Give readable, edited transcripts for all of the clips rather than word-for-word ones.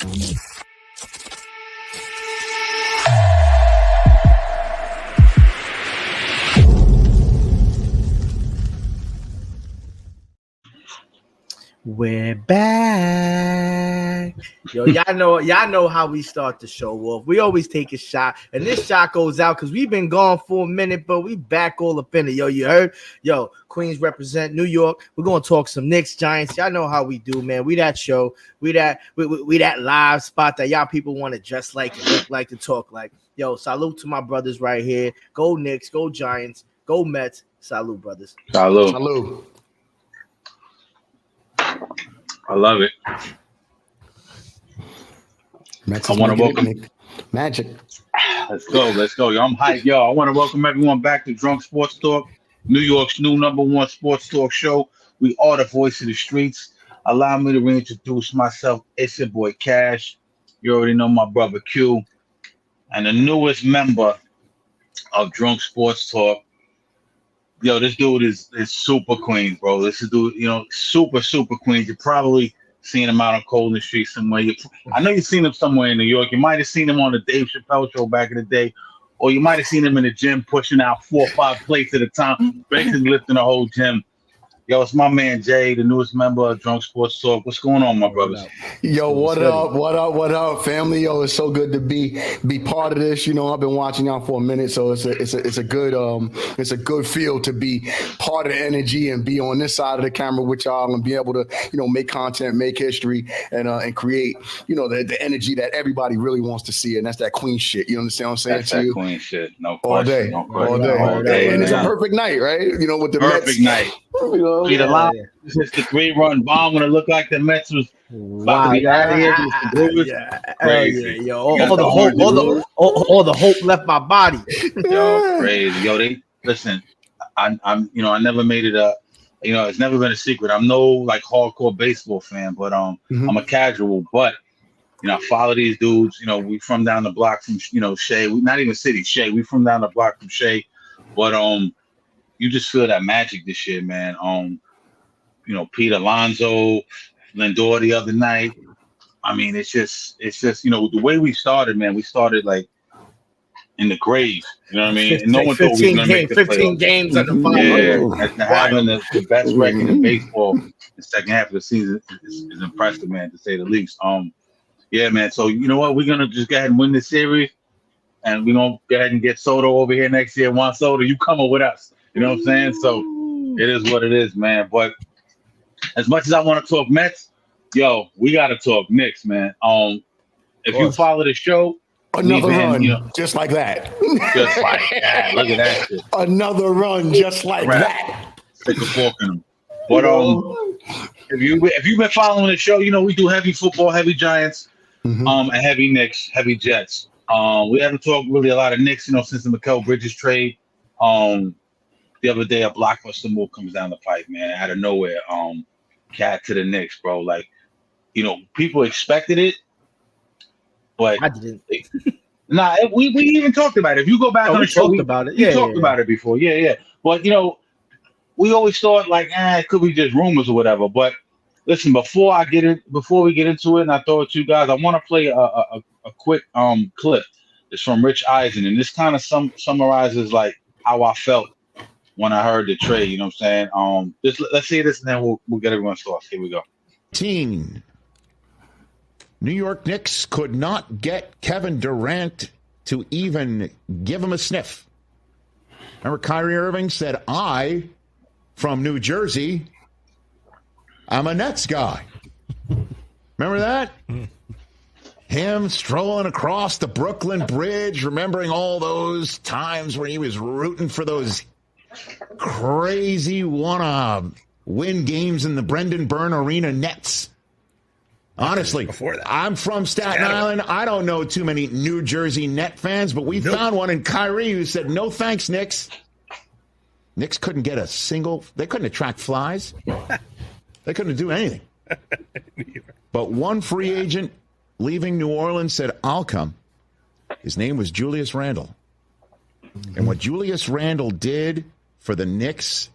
We're back. Yo, y'all know how we start the show off. We always take a shot, and this shot goes out because we've been gone for a minute, but we back all up in it. Yo, you heard? Yo, Queens represent New York. We're gonna talk some Knicks, Giants. Y'all know how we do, man. We that show. We that live spot that y'all people want to dress like and look like and talk like. Yo, salute to my brothers right here. Go Knicks, go Giants, go Mets. Salute, brothers. Salute. Salute. I love it. Mets I want to welcome Magic. Let's go. Yo, I'm hyped. Yo, I want to welcome everyone back to Drunk Sports Talk, New York's new #1 sports talk show. We are the voice of the streets. Allow me to reintroduce myself. It's your boy Cash. You already know my brother Q, and the newest member of Drunk Sports Talk. Yo, this dude is super Queens, bro. This is dude, super Queens. You probably seen him out on Colden Street somewhere. I know you've seen him somewhere in New York. You might have seen him on the Dave Chappelle show back in the day, or you might have seen him in the gym pushing out 4 or 5 plates at a time, basically lifting the whole gym. Yo, it's my man Jay, the newest member of Drunk Sports Talk. What's going on, my brothers? Yo, what up, family? Yo, it's so good to be part of this. I've been watching y'all for a minute, so it's a good feel to be part of the energy and be on this side of the camera with y'all and be able to make content, make history, and create the energy that everybody really wants to see, and that's that Queen shit. You understand what I'm saying? That's that Queen shit. No all question. All day. And it's a perfect night, right? With the perfect Mets. Night. See the line, it's just a 3-run bomb when it looked like the Mets was about to be out of here. Crazy. Yo, all the hope left my body. Yo, crazy. Yo, they listen. I never made it up. It's never been a secret. I'm no hardcore baseball fan, but I'm a casual. But I follow these dudes. We from down the block from Shea. We not even city Shea. We from down the block from Shea, but you just feel that magic this year, man. Pete Alonso, Lindor the other night. I mean, it's just the way we started, man. We started in the grave. You know what I mean? And no one thought we were going to make the 15 games at the final. Yeah, having the best record in baseball in the second half of the season is impressive, man, to say the least. Yeah, man. So you know what? We're gonna just go ahead and win this series, and we're gonna go ahead and get Soto over here next year. Juan Soto, you coming with us? You know what I'm saying? So it is what it is, man. But as much as I want to talk Mets, yo, we got to talk Knicks, man. If you follow the show, another run, just like that. Just like that. Look at that shit. Another run, just like that. Stick a fork in them. But if you've been following the show, we do heavy football, heavy Giants, and heavy Knicks, heavy Jets. We haven't talked really a lot of Knicks, since the Mikal Bridges trade. The other day, a blockbuster move comes down the pipe, man, out of nowhere. Cat to the Knicks, bro. People expected it, but I didn't. Nah, we even talked about it. If you go back on the show, we talked about it. Yeah, we talked about it before. Yeah. But we always thought it could be just rumors or whatever. But listen, before we get into it, and I throw it to you guys, I want to play a quick clip. It's from Rich Eisen, and this kind of summarizes how I felt when I heard the trade. You know what I'm saying? Let's see this, and then we'll get everyone's thoughts. Here we go. New York Knicks could not get Kevin Durant to even give him a sniff. Remember, Kyrie Irving said, "I, from New Jersey, I'm a Nets guy." Remember that? Him strolling across the Brooklyn Bridge, remembering all those times where he was rooting for those crazy wanna-win games in the Brendan Byrne Arena Nets. Honestly, I'm from Staten Island. I don't know too many New Jersey Net fans, but we found one in Kyrie who said, "No thanks, Knicks." Knicks couldn't get they couldn't attract flies. They couldn't do anything. But one free agent leaving New Orleans said, "I'll come." His name was Julius Randle. And what Julius Randle did for the Knicks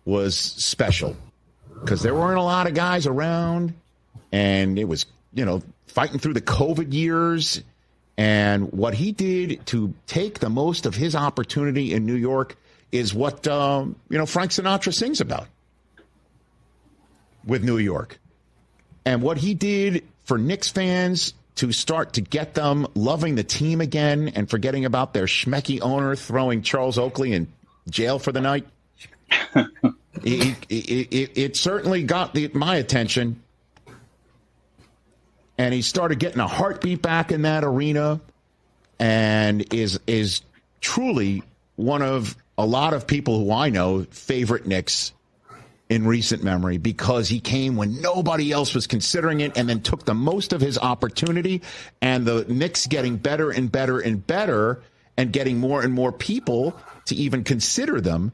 was special because there weren't a lot of guys around, and it was fighting through the COVID years. And what he did to take the most of his opportunity in New York is what, Frank Sinatra sings about with New York. And what he did for Knicks fans to start to get them loving the team again and forgetting about their schmecky owner throwing Charles Oakley in jail for the night. It certainly got my attention. And he started getting a heartbeat back in that arena, and is truly one of a lot of people who I know favorite Knicks in recent memory, because he came when nobody else was considering it and then took the most of his opportunity, and the Knicks getting better and better and better and getting more and more people to even consider them.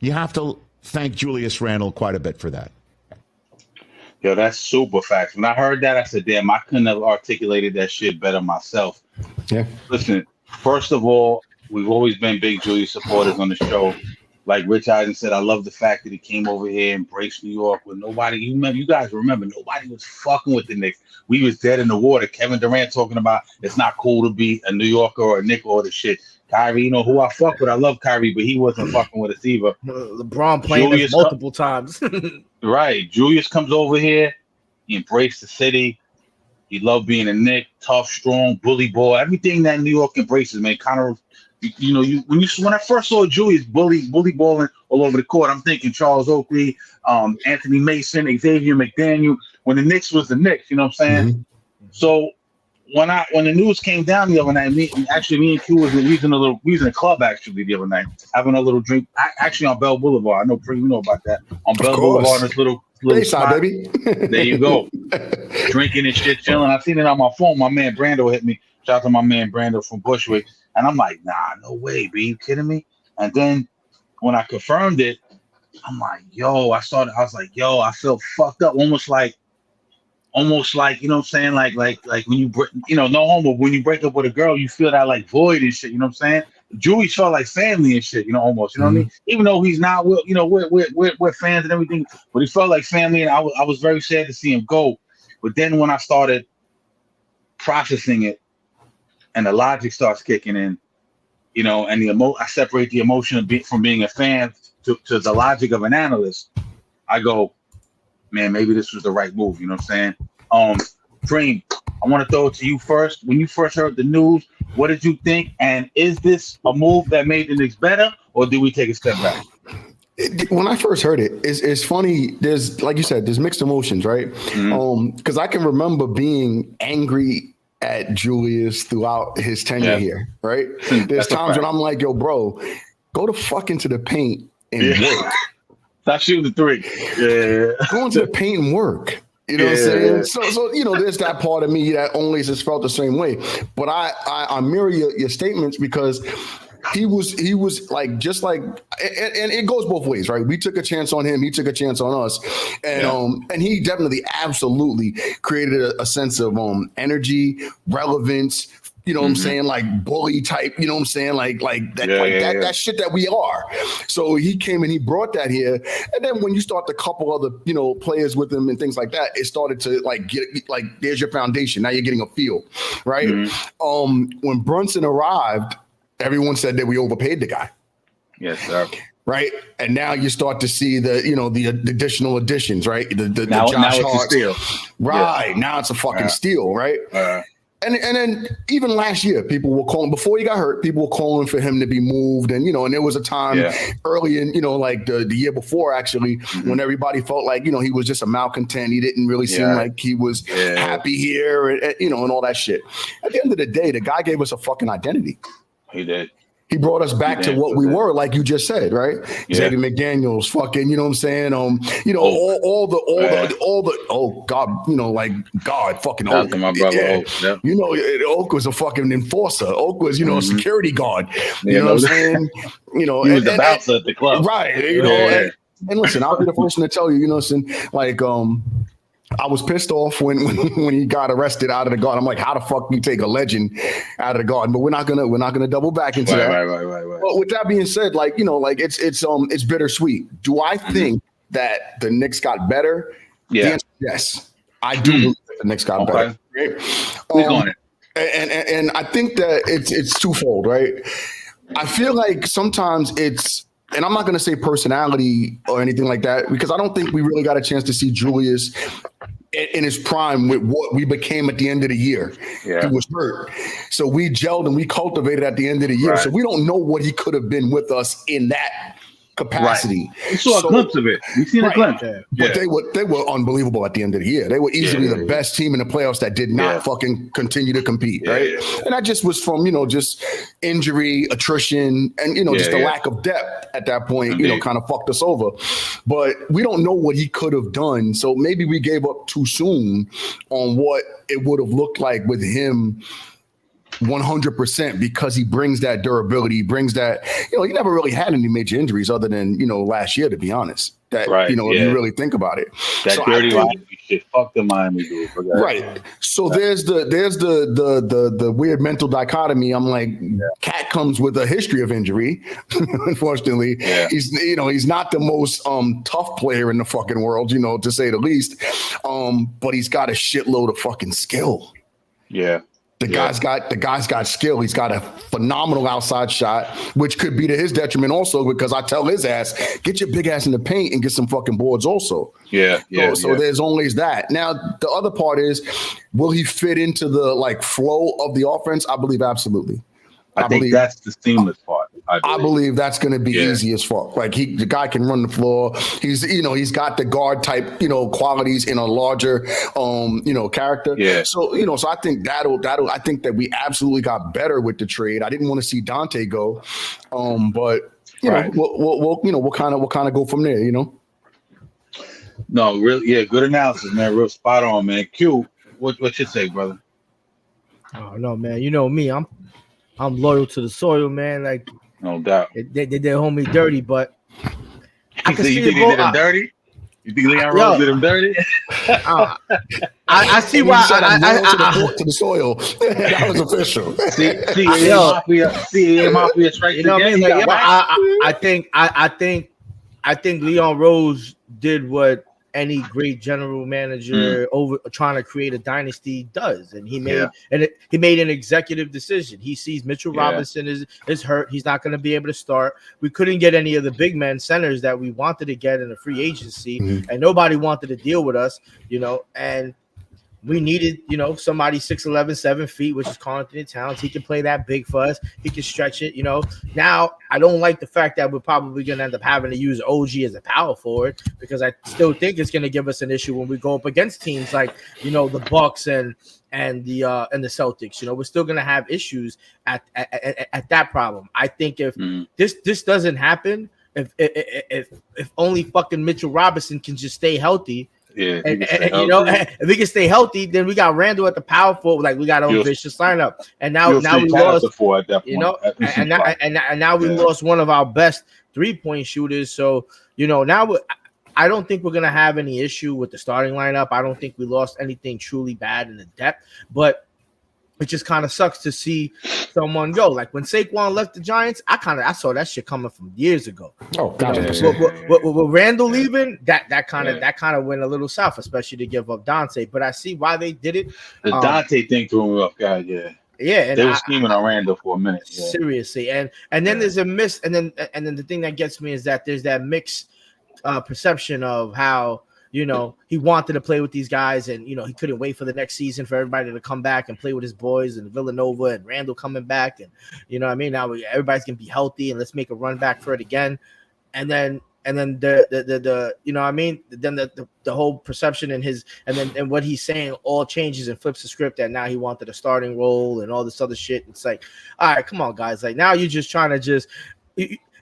You have to thank Julius Randle quite a bit for that. Yo, that's super facts. When I heard that, I said, damn, I couldn't have articulated that shit better myself. Yeah. Listen, first of all, we've always been big Julius supporters on the show. Like Rich Eisen said, I love the fact that he came over here and embraced New York with nobody. You guys remember, nobody was fucking with the Knicks. We was dead in the water. Kevin Durant talking about it's not cool to be a New Yorker or a Knick or the shit. Kyrie, who I fuck with. I love Kyrie, but he wasn't fucking with us either. LeBron playing us multiple times. Right. Julius comes over here. He embraced the city. He loved being a Knick, tough, strong, bully boy. Everything that New York embraces, man. Kind of, when I first saw Julius bully balling all over the court, I'm thinking Charles Oakley, Anthony Mason, Xavier McDaniel. When the Knicks was the Knicks, you know what I'm saying? Mm-hmm. So when the news came down the other night, me and Q was in a club actually the other night, having a little drink. Actually on Bell Boulevard. I know you know about that. On Bell Boulevard, this little spot. Baby. There you go. Drinking and shit, chilling. I seen it on my phone. My man Brando hit me. Shout out to my man Brando from Bushwick. And I'm like, nah, no way, be you kidding me? And then when I confirmed it, I'm like, yo, I was like, yo, I feel fucked up, almost like, you know what I'm saying? Like when you, no homo, when you break up with a girl, you feel that like void and shit, you know what I'm saying? Julius felt like family and shit, almost, you know what I mean? Even though he's not, we're fans and everything, but he felt like family, and I was very sad to see him go. But then when I started processing it, and the logic starts kicking in, and I separate the emotion from being a fan to the logic of an analyst. I go, man, maybe this was the right move. You know what I'm saying? Dream, I want to throw it to you first. When you first heard the news, what did you think? And is this a move that made the Knicks better, or did we take a step back? When I first heard it, it's funny. There's, like you said, there's mixed emotions, right? Because I can remember being angry at Julius throughout his tenure here, right? There's times when I'm like, yo, bro, go the fuck into the paint and work. Stop shooting the three. Yeah. Go into the paint and work. You know what I'm saying? So there's that part of me that only just felt the same way. But I mirror your statements, because he was like, just like, and it goes both ways, right? We took a chance on him. He took a chance on us. And he definitely, absolutely created a sense of energy, relevance, you know what I'm saying? Like bully type, you know what I'm saying? Like that, that shit that we are. So he came and he brought that here. And then when you start to couple other, players with him and things like that, it started to get there's your foundation. Now you're getting a feel, right? When Brunson arrived, everyone said that we overpaid the guy. Yes, sir. Right. And now you start to see the additional additions, right? The now Josh it's Hart. a steal. Right. Yeah. Now it's a fucking steal, right? And then even last year, people were calling, before he got hurt, people were calling for him to be moved. And, and there was a time early in, like the year before, actually, when everybody felt like, he was just a malcontent. He didn't really seem like he was happy here, and all that shit. At the end of the day, the guy gave us a fucking identity. He did. He brought us back to what we were, like you just said, right? Xavier McDaniels, fucking, you know what I'm saying? all the oh God, God, fucking Oak. My brother Oak. Oak was a fucking enforcer. Oak was, a security guard. You know what I'm saying? He was the bouncer at the club. Right. And listen, I'll be the first one to tell you, I was pissed off when he got arrested out of the Garden. I'm like, how the fuck you take a legend out of the Garden? But we're not gonna double back into that. Right. But with that being said, it's bittersweet. Do I think that the Knicks got better? Yeah. The answer is yes, I do. the Knicks got Okay. better. Right? Click on it. And I think that it's twofold, right? I feel like sometimes it's, and I'm not going to say personality or anything like that, because I don't think we really got a chance to see Julius in his prime with what we became at the end of the year. Yeah. He was hurt. So we gelled and we cultivated at the end of the year. Right. So we don't know what he could have been with us in that capacity. We saw a glimpse of it. We seen a glimpse. But they were unbelievable at the end of the year. They were easily the best team in the playoffs that did not fucking continue to compete, right? And that just was from, just injury, attrition, and, just the lack of depth at that point, kind of fucked us over. But we don't know what he could have done. So maybe we gave up too soon on what it would have looked like with him 100%, because he brings that durability, he brings that, he never really had any major injuries other than, last year, to be honest. That, if you really think about it. That so dirty Miami shit, fuck the Miami dude. Right. So there's the weird mental dichotomy. I'm like, Cat comes with a history of injury. Unfortunately, he's not the most tough player in the fucking world, to say the least. But he's got a shitload of fucking skill. Yeah. The guy's got skill. He's got a phenomenal outside shot, which could be to his detriment also, because I tell his ass, get your big ass in the paint and get some fucking boards also. So there's always that. Now, the other part is, will he fit into the flow of the offense? I believe absolutely. I think that's the seamless part. I believe that's going to be easy as fuck. The guy can run the floor. He's got the guard type, qualities in a larger, character. Yeah. So, so I think I think that we absolutely got better with the trade. I didn't want to see Dante go, but we'll kind of go from there. No, really, good analysis, man. Real spot on, man. Q, what you say, brother? Oh no, man. You know me, I'm loyal to the soil, man. Like, no doubt. They did homie dirty, but I can see you think they did him dirty? You think Leon Rose did him dirty? I see why. To the soil. That was official. See, Mafia strikes again. I think Leon Rose did what any great general manager over trying to create a dynasty does, and he made an executive decision. He sees Mitchell Robinson is hurt; he's not going to be able to start. We couldn't get any of the big men centers that we wanted to get in the free agency, and nobody wanted to deal with us, and we needed, somebody 6'11", 7 feet, which is Carlton Towns. He can play that big for us. He can stretch it, Now, I don't like the fact that we're probably going to end up having to use OG as a power forward, because I still think it's going to give us an issue when we go up against teams like, the Bucks and the Celtics. We're still going to have issues at that problem. I think if this doesn't happen, if only fucking Mitchell Robinson can just stay healthy. Yeah, if we can stay healthy, then we got Randall at the power forward, we got our vicious lineup, and now we lost. At that point, and now we lost one of our best 3-point shooters. So now I don't think we're gonna have any issue with the starting lineup. I don't think we lost anything truly bad in the depth, but it just kind of sucks to see someone go. Like when Saquon left the Giants, I saw that shit coming from years ago. Oh, gotcha. With Randall leaving, that kind of went a little south, especially to give up Dante. But I see why they did it. The Dante thing threw me off, guys. And they were scheming on Randall for a minute. Seriously, and then there's a miss, and then the thing that gets me is that there's that mixed perception of how. He wanted to play with these guys, and he couldn't wait for the next season for everybody to come back and play with his boys and Villanova and Randall coming back, and now everybody's gonna be healthy and let's make a run back for it again, and then the then the whole perception and what he's saying all changes and flips the script that now he wanted a starting role and all this other shit. It's like, all right, come on, guys, now you're just trying to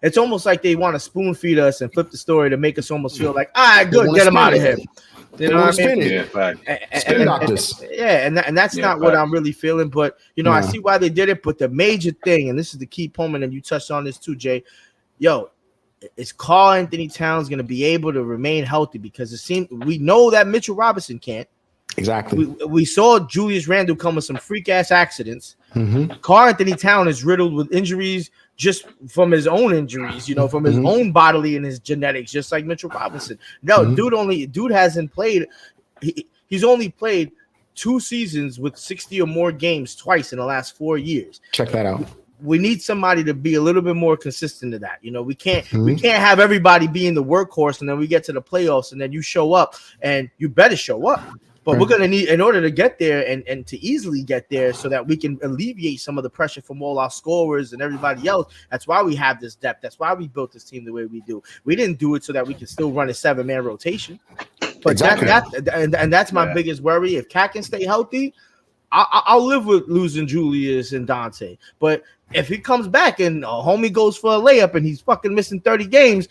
it's almost like they want to spoon feed us and flip the story to make us almost feel like, all right, good, get him out of here. You know what I mean? And that's not what I'm really feeling. But I see why they did it. But the major thing, and this is the key moment, and you touched on this too, Jay. Is Karl-Anthony Towns going to be able to remain healthy? Because we know that Mitchell Robinson can't. Exactly. We saw Julius Randle come with some freak ass accidents. Mm-hmm. Karl-Anthony Towns is riddled with injuries just from his own injuries, from his own bodily and his genetics, just like Mitchell Robinson. No, dude hasn't played. He's only played 2 seasons with 60 or more games twice in the last 4 years. Check that out. We need somebody to be a little bit more consistent to that. You know, we can't have everybody being the workhorse and then we get to the playoffs and then you show up and you better show up. But we're gonna need, in order to get there and to easily get there, so that we can alleviate some of the pressure from all our scorers and everybody else. That's why we have this depth. That's why we built this team the way we do. We didn't do it so that we can still run a 7-man rotation. But that's my biggest worry. If Cat can stay healthy, I'll live with losing Julius and Dante. But if he comes back and homie goes for a layup and he's fucking missing 30 games,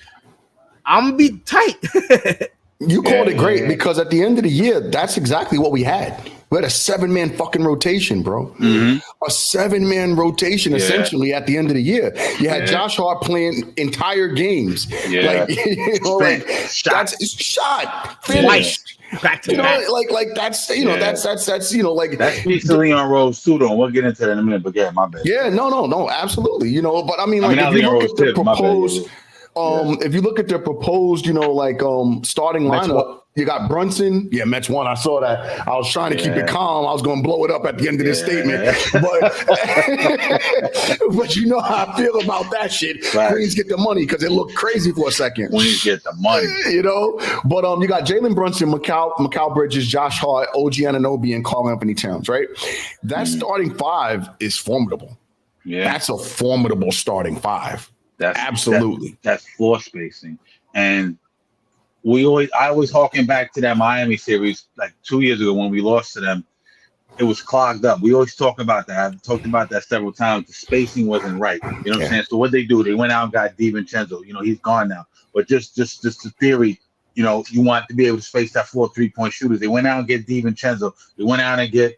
I'm gonna be tight. You called it great because at the end of the year, that's exactly what we had. We had a 7-man fucking rotation, bro. A 7-man rotation, essentially, at the end of the year. You had Josh Hart playing entire games. Like, you know, like that's shot, finished. Back to back. Like that's, you know, that's you know, like that speaks to Leon Rose too, though. We'll get into that in a minute, but yeah, my bad. Yeah, no, absolutely. You know, but I mean, like, if you look at the proposed. If you look at the proposed, you know, like starting lineup, you got Brunson. Yeah, Mets won. I saw that. I was trying to keep it calm. I was going to blow it up at the end of this statement. But you know how I feel about that shit. Right. Queens get the money because it looked crazy for a second. Queens get the money. You know? But you got Jalen Brunson, Mikal Bridges, Josh Hart, OG Anunoby, and Karl Anthony Towns, right? That starting 5 is formidable. Yeah. That's a formidable starting 5. Absolutely. That's floor spacing. And I always harken back to that Miami series like 2 years ago when we lost to them. It was clogged up. We always talk about that. I've talked about that several times. The spacing wasn't right. You know what I'm saying? So what they do, they went out and got DiVincenzo. You know, he's gone now. But just the theory, you know, you want to be able to space that 4 3-point shooters. They went out and get DiVincenzo. They went out and get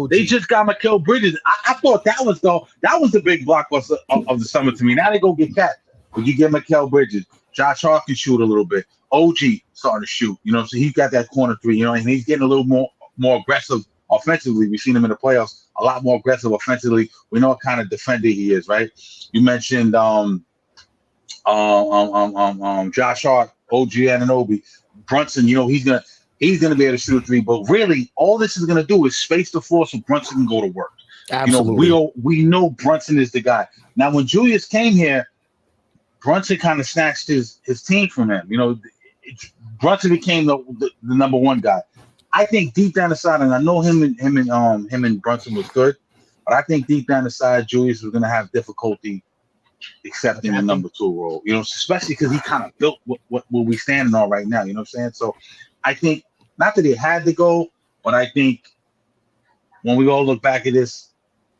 they just got Mikal Bridges. I thought that was the big blockbuster of the summer to me. Now they go get Cat. But you get Mikal Bridges. Josh Hart can shoot a little bit. OG starting to shoot. You know, so he's got that corner 3. You know, and he's getting a little more aggressive offensively. We've seen him in the playoffs a lot more aggressive offensively. We know what kind of defender he is, right? You mentioned Josh Hart, OG Anunoby, Brunson. You know, he's gonna be able to shoot a 3. But really, all this is gonna do is space the floor so Brunson can go to work. Absolutely. You know, we know Brunson is the guy. Now, when Julius came here, Brunson kind of snatched his team from him. You know, Brunson became the number 1 guy. I think deep down the side, and I know him and Brunson was good, but I think deep down the side, Julius was gonna have difficulty accepting the number 2 role. You know, especially because he kind of built what we standing on right now. You know what I'm saying? So I think not that it had to go, but I think when we all look back at this,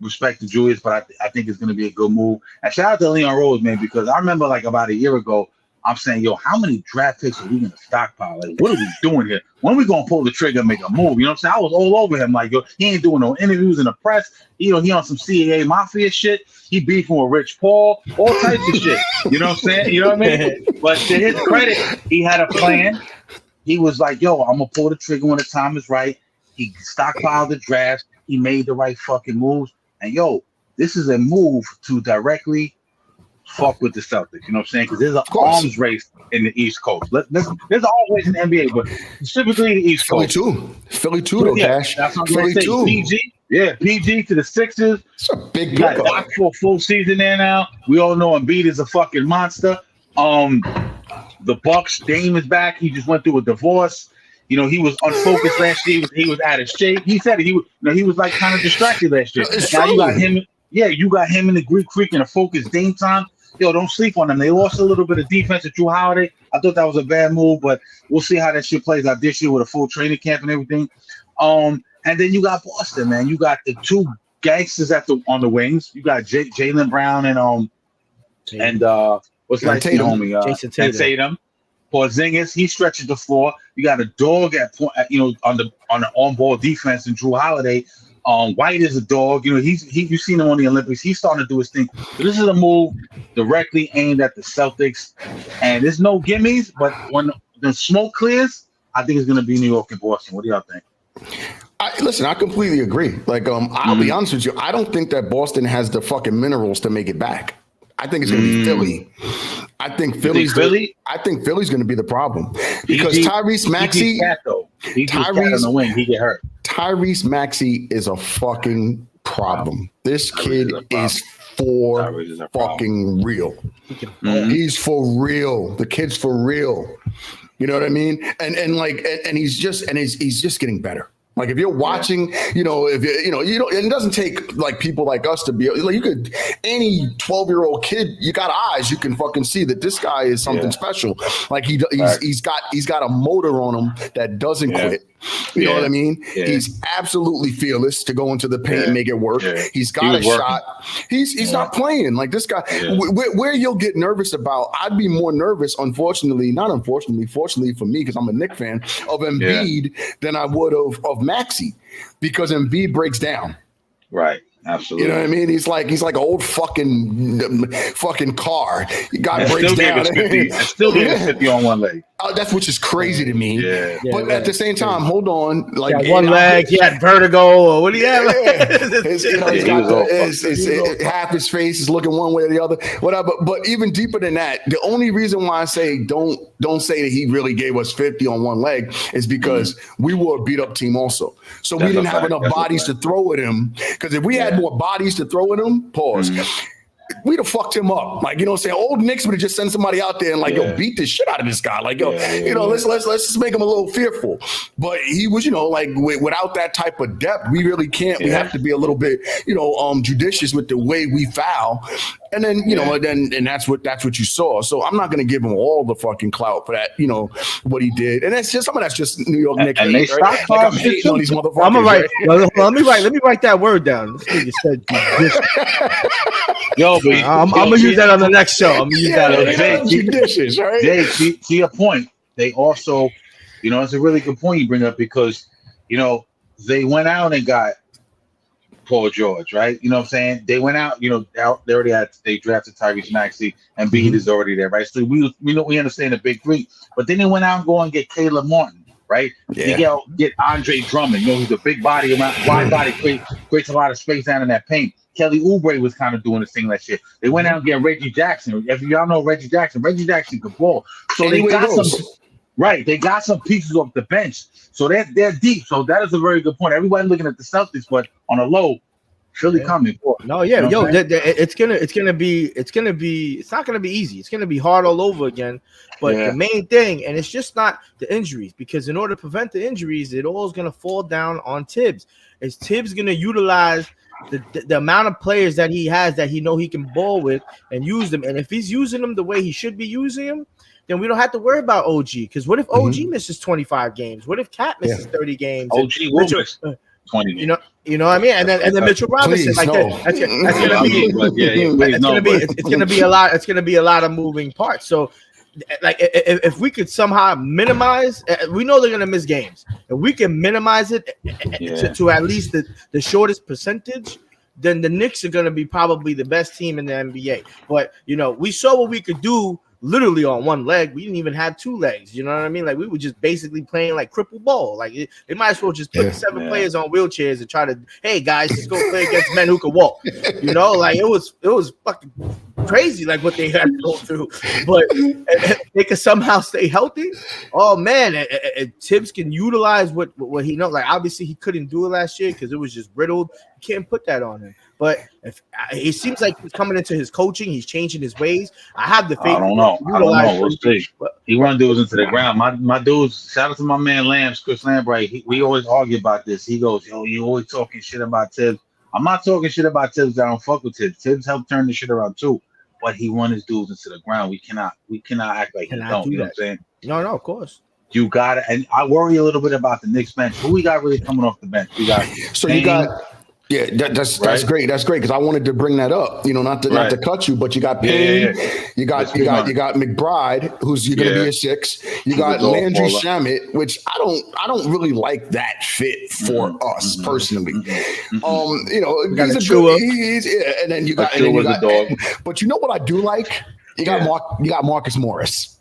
respect to Julius, but I think it's going to be a good move. And shout out to Leon Rose, man, because I remember like about a year ago, I'm saying, yo, how many draft picks are we going to stockpile? Like, what are we doing here? When are we going to pull the trigger and make a move? You know what I'm saying? I was all over him. Like, yo, he ain't doing no interviews in the press. You know, he on some CAA mafia shit. He beefing with Rich Paul, all types of shit. You know what I'm saying? You know what I mean? But to his credit, he had a plan. He was like, yo, I'm going to pull the trigger when the time is right. He stockpiled the drafts. He made the right fucking moves. And, yo, this is a move to directly fuck with the Celtics. You know what I'm saying? Because there's an arms race in the East Coast. There's always in the NBA, but specifically the East Coast. Philly too, though, Cash. That's what I'm going to say. PG. Yeah, PG to the Sixers. It's a big got Doc for a full season there now. We all know Embiid is a fucking monster. The Bucks, Dame is back. He just went through a divorce. You know, he was unfocused last year. He was out of shape. He said it. He was like kind of distracted last year. Now you got him. Yeah, you got him in the Greek Freak and a focused Dame time. Yo, don't sleep on them. They lost a little bit of defense to Drew Holiday. I thought that was a bad move, but we'll see how that shit plays out this year with a full training camp and everything. And then you got Boston, man. You got the 2 gangsters on the wings. You got Jaylen Brown and what's that homie? Jason Tatum. And Tatum. Porzingis, he stretches the floor. You got a dog on the on-ball defense and Drew Holiday. White is a dog. You know, you've seen him on the Olympics. He's starting to do his thing. So this is a move directly aimed at the Celtics. And there's no gimmies, but when the smoke clears, I think it's going to be New York and Boston. What do y'all think? Listen, I completely agree. Like, I'll be honest with you. I don't think that Boston has the fucking minerals to make it back. I think it's going to be Philly. I think Philly's going to be the problem because Tyrese Maxey, Tyrese on the wing, he get hurt. Tyrese Maxey is a fucking problem. This kid is for fucking real. He's for real. The kid's for real. You know what I mean? And he's just getting better. Like if you're watching, you know, if you know, it doesn't take like people like us to be like, you could, any 12-year-old kid, you got eyes, you can fucking see that this guy is something special. Like he's got a motor on him that doesn't quit. You know what I mean? He's absolutely fearless to go into the paint and make it work. He's got a shot. He's not playing like this guy. Where you'll get nervous about, I'd be more nervous, fortunately for me, because I'm a Knicks fan, of Embiid than I would of Maxey, because Embiid breaks down. Right. Absolutely. You know what I mean? He's like an old fucking car. God breaks down. I still get 50 on one leg. That's which is crazy to me. But at the same time, hold on. Like one leg, he had vertigo, or what do you have? Half his face is looking one way or the other. Whatever. But even deeper than that, the only reason why I say don't say that he really gave us 50 on one leg is because we were a beat up team also. So we didn't have enough bodies to throw at him. Because if we had more bodies to throw at him, we'd have fucked him up. Like, you know what I'm saying? Old Knicks would have just sent somebody out there and like, yo, beat the shit out of this guy. Like, yo, you know, let's just make him a little fearful. But he was, you know, like without that type of depth, we really can't. We have to be a little bit, you know, judicious with the way we foul. And then, you know, and that's what you saw. So I'm not going to give him all the fucking clout for that, you know, what he did. And that's just some of that's just New York Knicks. And they right? Like I'm hating on these motherfuckers. I'm gonna write. Let me write that word down. This nigga said judicious. Yo, but I'm gonna use that on the next show. I'm gonna use that on the next judicious, right? Jay, to your point, they also, you know, it's a really good point you bring up because, you know, they went out and got Paul George, right? You know what I'm saying? They went out, you know, they drafted Tyrese Maxey and Embiid is already there, right? So we understand the big three, but then they went out and go and get Caleb Martin, right? You get Andre Drummond, you know, he's a big body, wide body, creates a lot of space down in that paint. Kelly Oubre was kind of doing this thing last year. They went out and get Reggie Jackson. If y'all know Reggie Jackson could ball. So they got some. Right, they got some pieces off the bench, so they're deep. So that is a very good point. Everybody looking at the Celtics, but on a low, Philly coming. No, it's not gonna be easy. It's gonna be hard all over again. But the main thing, and it's just not the injuries, because in order to prevent the injuries, it all is gonna fall down on Thibbs. Is Thibbs gonna utilize the amount of players that he has that he know he can ball with and use them? And if he's using them the way he should be using them, then we don't have to worry about OG. Because what if OG misses 25 games? What if Cat misses 30 games? OG will miss 20 games. You know what I mean? And then Mitchell Robinson, that's gonna be a lot. It's gonna be a lot of moving parts. So, like, if we could somehow minimize, we know they're gonna miss games. If we can minimize it to at least the shortest percentage, then the Knicks are gonna be probably the best team in the NBA. But you know, we saw what we could do. Literally on one leg, we didn't even have two legs. You know what I mean? Like we were just basically playing like cripple ball. Like they might as well just put 7 players on wheelchairs and try to, hey guys, let's go play against men who can walk. You know, like it was fucking crazy, like what they had to go through. But they could somehow stay healthy. Oh man, Thibbs can utilize what he knows. Like obviously he couldn't do it last year because it was just riddled. You can't put that on him. But if it seems like he's coming into his coaching, he's changing his ways. I have the faith. I don't know. We'll see. He run dudes into the ground. My dudes. Shout out to my man Lambs, Chris Lambright. We always argue about this. He goes, "Yo, you always talking shit about Thibbs." I'm not talking shit about Thibbs. I don't fuck with Thibbs. Thibbs helped turn the shit around too. But he run his dudes into the ground. We cannot act like he don't. You know what I'm saying? No, of course. You got it. And I worry a little bit about the Knicks bench. Who we got really coming off the bench? We got Payne. Yeah, that's great. That's great because I wanted to bring that up. You know, not to cut you, but you got Payne, you got McBride, who's going to be a 6. You got Landry Shamet, which I don't really like that fit for us personally. You know, he's a good. And then you got dog. But you know what I do like? You got Marcus Morris.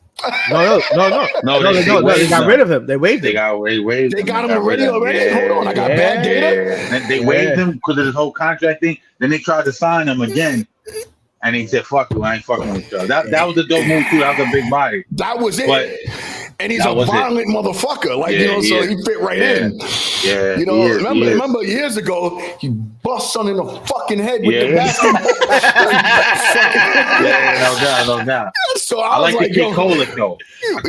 No. They got rid of him. They waived him. They got him already. Hold on, I got bad data. And they waived him because of this whole contract thing. Then they tried to sign him again, and he said, "Fuck you, I ain't fucking with you." That was the dope move too. That was a big body. That was it. And he's a violent motherfucker. Like, so he fit right in. Yeah. Remember years ago, he bust son in the fucking head with the basketball. No doubt. So I like the kid Kolick, though. I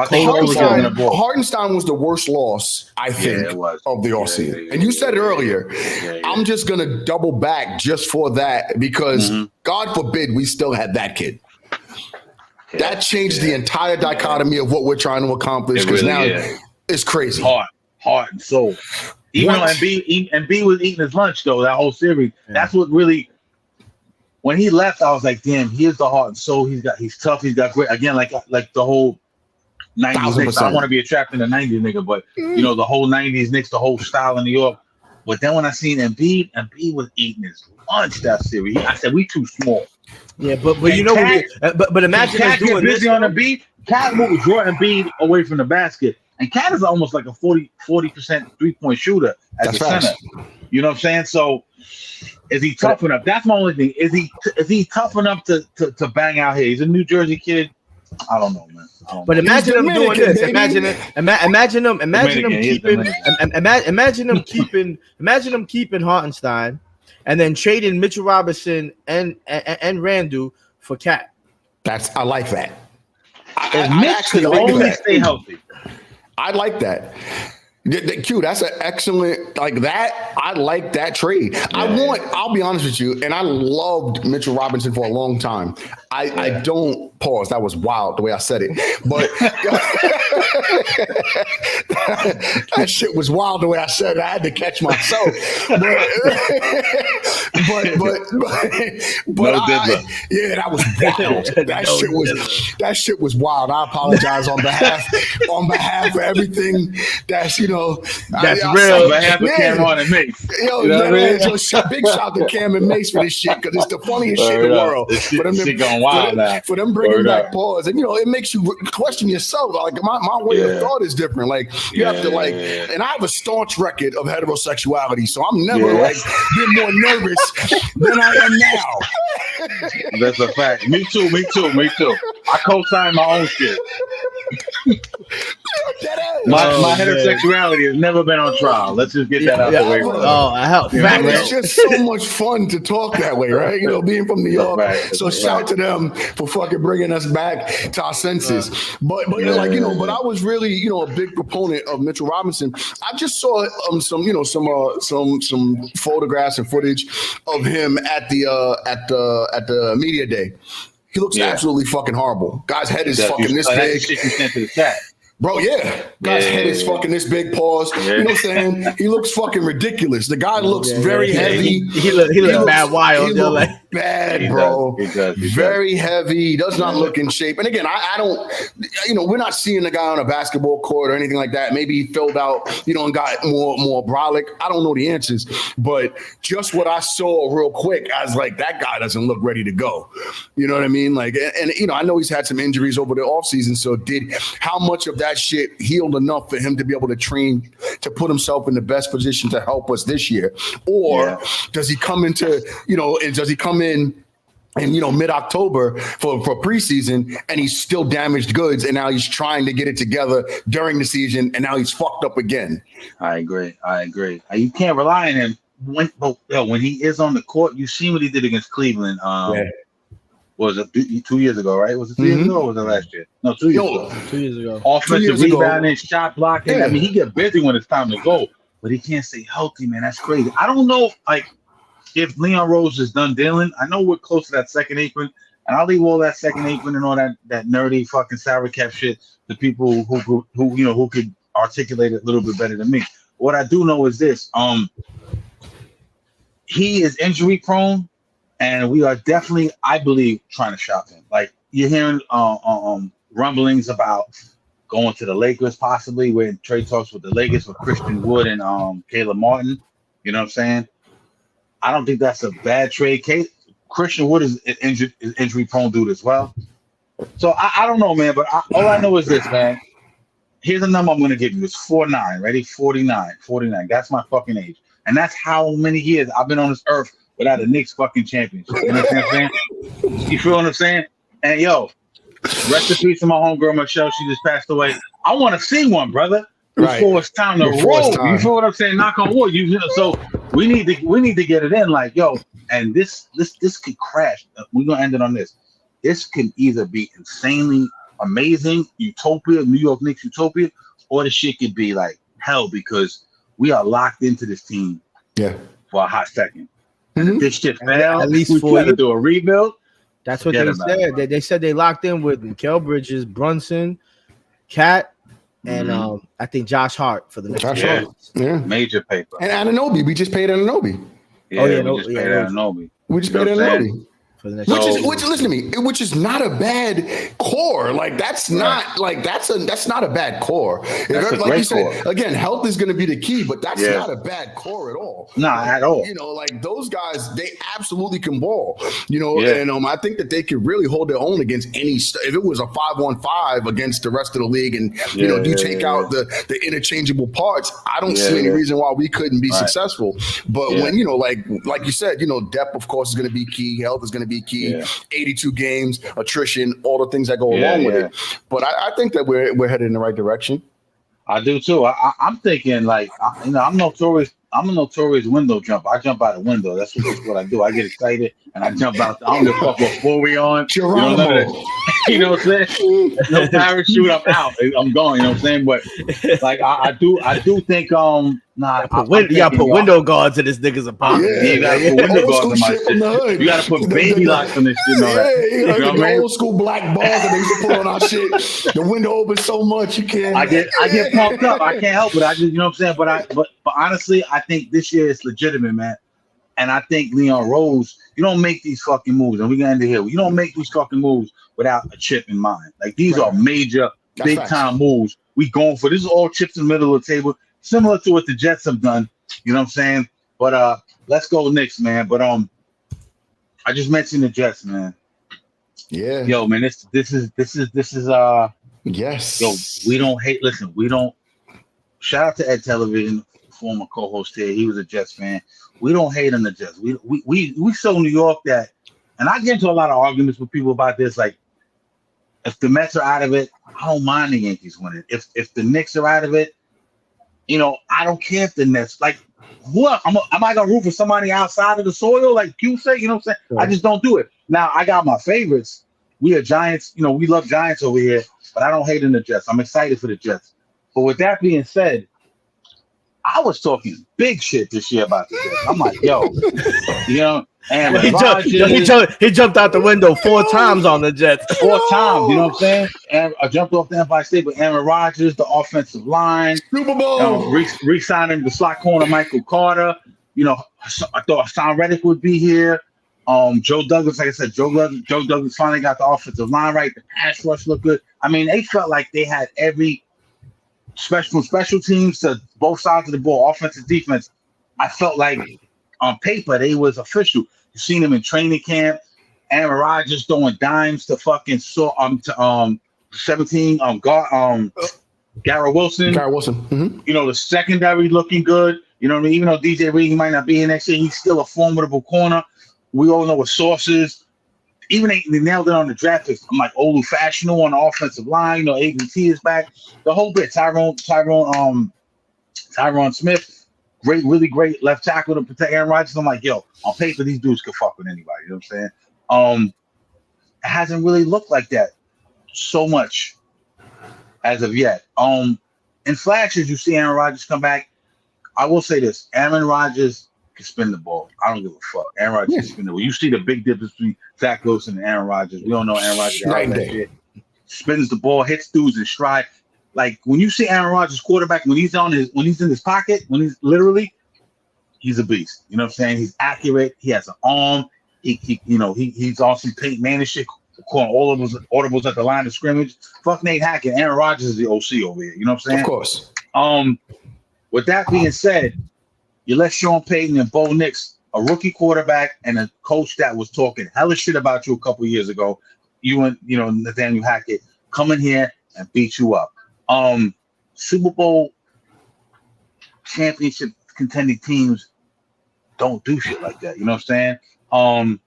think he's going to ball. Hartenstein was the worst loss, I think, of the offseason. And you said it earlier. I'm just going to double back just for that because, God forbid, we still had that kid. That changed the entire dichotomy of what we're trying to accomplish because now it's crazy. Heart and soul. Even though Embiid was eating his lunch, though, that whole series, that's what really – when he left, I was like, damn, he is the heart and soul. He's tough. He's got great. Again, like the whole 90s Knicks. I don't want to be a trapped in the 90s nigga, but, the whole 90s Knicks, the whole style in New York. But then when I seen Embiid was eating his lunch that series. I said, we too small. Yeah, but but imagine us doing busy this on Embiid. Cat will draw Embiid away from the basket. And Cat is almost like a 40% 3-point shooter as a center. You know what I'm saying? So is he tough enough? That's my only thing. Is he tough enough to bang out here? He's a New Jersey kid. I don't know, man. But imagine him doing this. Imagine him keeping Hartenstein, and then trading Mitchell Robinson and Randall for Cat. I like that. I actually only stay healthy. I like that. Q, that's an excellent that. I like that trade. I'll be honest with you, and I loved Mitchell Robinson for a long time. I don't pause. That was wild the way I said it, but that shit was wild the way I said it. I had to catch myself. But that was wild. That shit was wild. I apologize on behalf of everything that's that's real. On behalf of Cameron and Mace. Big shout to Cam and Mace for this shit because it's the funniest shit in the world. For them bringing back pause, and it makes you question yourself. Like my way of thought is different. Like you have to and I have a staunch record of heterosexuality, so I'm never been more nervous than I am now. That's a fact. Me too. I co-sign my own shit. My heterosexuality has never been on trial. Let's just get that out the way. It's just so much fun to talk that way, right? Being from New York. So shout to them for fucking bringing us back to our senses. But I was really a big proponent of Mitchell Robinson. I just saw some photographs and footage of him at the media day. He looks absolutely fucking horrible. Guy's head is fucking this big. Shit you sent to the chat. Bro, guy's head is fucking this big. Pause. You know what I'm saying? He looks fucking ridiculous. The guy looks very heavy. He looks bad wild. He looks bad, bro. He does. Very heavy. He does not look in shape. And again, I don't, we're not seeing the guy on a basketball court or anything like that. Maybe he filled out, and got more brolic. I don't know the answers. But just what I saw real quick, I was like, that guy doesn't look ready to go. You know what I mean? Like, and I know he's had some injuries over the offseason. So how much of that shit healed enough for him to be able to train to put himself in the best position to help us this year? Or does he come into, in mid-October for preseason and he's still damaged goods and now he's trying to get it together during the season and now he's fucked up again? I agree. You can't rely on him when he is on the court. You see what he did against Cleveland. Was it 2 years ago, right? Was it 2 years ago or was it last year? No, 2 years ago. 2 years ago. Offensive rebounding, shot blocking. Yeah. I mean, he get busy when it's time to go, but he can't stay healthy, man. That's crazy. I don't know, if Leon Rose is done dealing. I know we're close to that second apron, and I'll leave all that second apron and all that nerdy fucking salary cap shit to people who could articulate it a little bit better than me. What I do know is this: he is injury prone. And we are definitely, I believe, trying to shop him. Like you're hearing rumblings about going to the Lakers, possibly. We're in trade talks with the Lakers for Christian Wood and Caleb Martin. You know what I'm saying? I don't think that's a bad trade. Christian Wood is injury prone dude as well. So I don't know, man. But all I know is this, man. Here's a number I'm going to give you. It's 49. Ready? 49. That's my fucking age, and that's how many years I've been on this earth without a Knicks fucking championship. You know what I'm saying? You feel what I'm saying? And Rest in peace to my homegirl Michelle. She just passed away. I want to see one, brother. Before it's time to roll. You feel what I'm saying? Knock on wood. So we need to get it in. Like, yo, and this could crash. We're gonna end it on this. This can either be insanely amazing, utopia, New York Knicks utopia, or the shit could be like hell because we are locked into this team for a hot second. And if this shit fails, at least we got to do a rebuild. That's what they said. They said they locked in with Mikal Bridges, Brunson, Cat, and I think Josh Hart for the next year. Yeah, major paper. And Anunoby, we just paid Anunoby. Yeah, we just paid Anunoby. We just paid Anunoby. For the next which listen to me, which is not a bad core. Like that's not a bad core. That's a like great you said, core. Again, health is going to be the key, but that's not a bad core at all. Not at all. You know, like those guys, they absolutely can ball. You know, and I think that they could really hold their own against any. If it was a 5-on-5 against the rest of the league, and you take out the interchangeable parts, I don't see any reason why we couldn't be successful. But when like you said, depth of course is going to be key. Health is going to be key. 82 games, attrition, all the things that go along with it. But I think that we're headed in the right direction. I do too. I'm thinking like I'm notorious. I'm a notorious window jumper. I jump out the window. That's what I do. I get excited and I jump out. I don't give a fuck what floor we on. You know what I'm saying? No parachute. I'm out. I'm going. You know what I'm saying? But like I do think you gotta put window guards in this nigga's apartment. Yeah, you gotta put window guards in my shit. You gotta put baby locks on this shit. You know what I mean? Old school black balls that they used to put on our shit. The window opens so much you can't. I get pumped up. I can't help it. I just what I'm saying. But honestly, I think this year is legitimate, man. And I think Leon Rose, you don't make these fucking moves, and we're gonna end it here. You don't make these fucking moves without a chip in mind. Like these are major, big time moves. We going for this is all chips in the middle of the table, similar to what the Jets have done. You know what I'm saying? But let's go Knicks, man. But I just mentioned the Jets, man. Yeah. Yo, man, this is yes. Yo, we don't hate. Listen, we don't. Shout out to Ed Television, former co-host here. He was a Jets fan. We don't hate on the Jets. We show New York that, and I get into a lot of arguments with people about this. Like, if the Mets are out of it, I don't mind the Yankees winning. If the Knicks are out of it, I don't care if the Nets. Like, what am I gonna root for somebody outside of the soil? Like you say, you know what I'm saying? Right. I just don't do it. Now I got my favorites. We are Giants. We love Giants over here, but I don't hate in the Jets. I'm excited for the Jets. But with that being said, I was talking big shit this year about the Jets. I'm like, yo, and he jumped out the window 4 times on the Jets. 4 times, you know what I'm saying? And I jumped off the Empire State with Aaron Rodgers, the offensive line, Super Bowl, re-signing the slot corner Michael Carter. I thought Hassan Reddick would be here. Joe Douglas, like I said, Joe Douglas finally got the offensive line right. The pass rush looked good. I mean, they felt like they had every special teams to both sides of the ball, offense and defense. I felt like on paper they was official. You seen them in training camp. Aaron Rodgers throwing dimes to fucking 17 Garrett Wilson. Mm-hmm. The secondary looking good. You know what I mean? Even though DJ Reed might not be here next year, he's still a formidable corner. We all know what sources. Even they nailed it on the draft picks. I'm like Olu Fashionable on the offensive line. ABT is back. The whole bit. Tyron Smith, really great left tackle to protect Aaron Rodgers. I'm like, yo, on paper, these dudes could fuck with anybody. You know what I'm saying? It hasn't really looked like that so much as of yet. In flashes, you see Aaron Rodgers come back. I will say this: Aaron Rodgers can spin the ball. I don't give a fuck. Aaron Rodgers can spin the ball. You see the big difference between Zach Wilson and Aaron Rodgers. We don't know Aaron Rodgers. Shit. Spins the ball, hits dudes in stride. Like when you see Aaron Rodgers quarterback, when he's in his pocket, he's a beast. You know what I'm saying? He's accurate. He has an arm. He's on some Peyton Manning shit, calling all of his audibles at the line of scrimmage. Fuck Nate Hackett. Aaron Rodgers is the OC over here. You know what I'm saying? Of course. With that being said, you let Sean Payton and Bo Nix, a rookie quarterback and a coach that was talking hella shit about you a couple years ago, you and Nathaniel Hackett, come in here and beat you up. Super Bowl championship contending teams don't do shit like that. You know what I'm saying?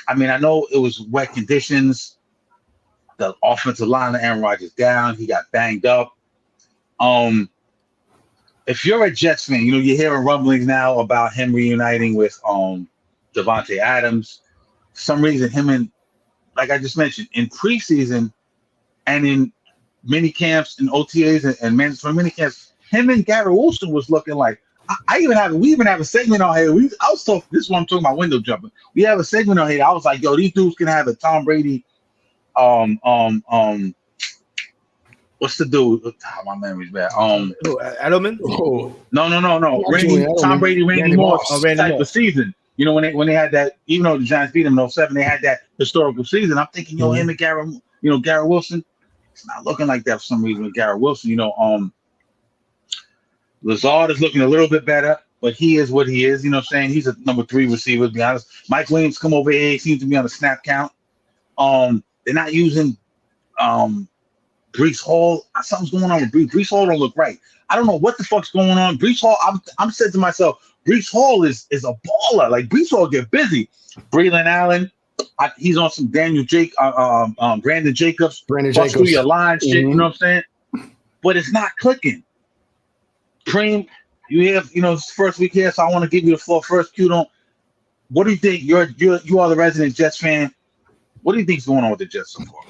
I know it was wet conditions. the offensive line of Aaron Rodgers down. He got banged up. If you're a Jets fan, you know, you're hearing rumblings now about him reuniting with Devontae Adams. For some reason, him and, like I just mentioned, in preseason and in mini camps and OTAs and mandatory mini camps, him and Garrett Wilson was looking like. We even have a segment on here. This is what I'm talking about, window jumping. We have a segment on here. I was like, yo, these dudes can have a Tom Brady. What's the dude? My memory's bad. Edelman? Oh, No. Tom Brady, Randy Moss type of season. You know, when they had that, even though the Giants beat them in 07, they had that historical season. I'm thinking, yo, him and Garrett Wilson. It's not looking like that for some reason with Garrett Wilson. You know, Lazard is looking a little bit better, but he is what he is. You know what I'm saying? He's a number 3 receiver, to be honest. Mike Williams come over here. He seems to be on a snap count. They're not using Breece Hall. Something's going on with Breece. Breece Hall don't look right. I don't know what the fuck's going on. Breece Hall, I'm saying to myself, Breece Hall is a baller. Like, Breece Hall get busy. Braylon Allen, he's on some Brandon Jacobs. Bust through your line shit, you know what I'm saying? But it's not clicking. Cream, you have, it's first week here, so I want to give you the floor first. What do you think? You are the resident Jets fan. What do you think is going on with the Jets so far?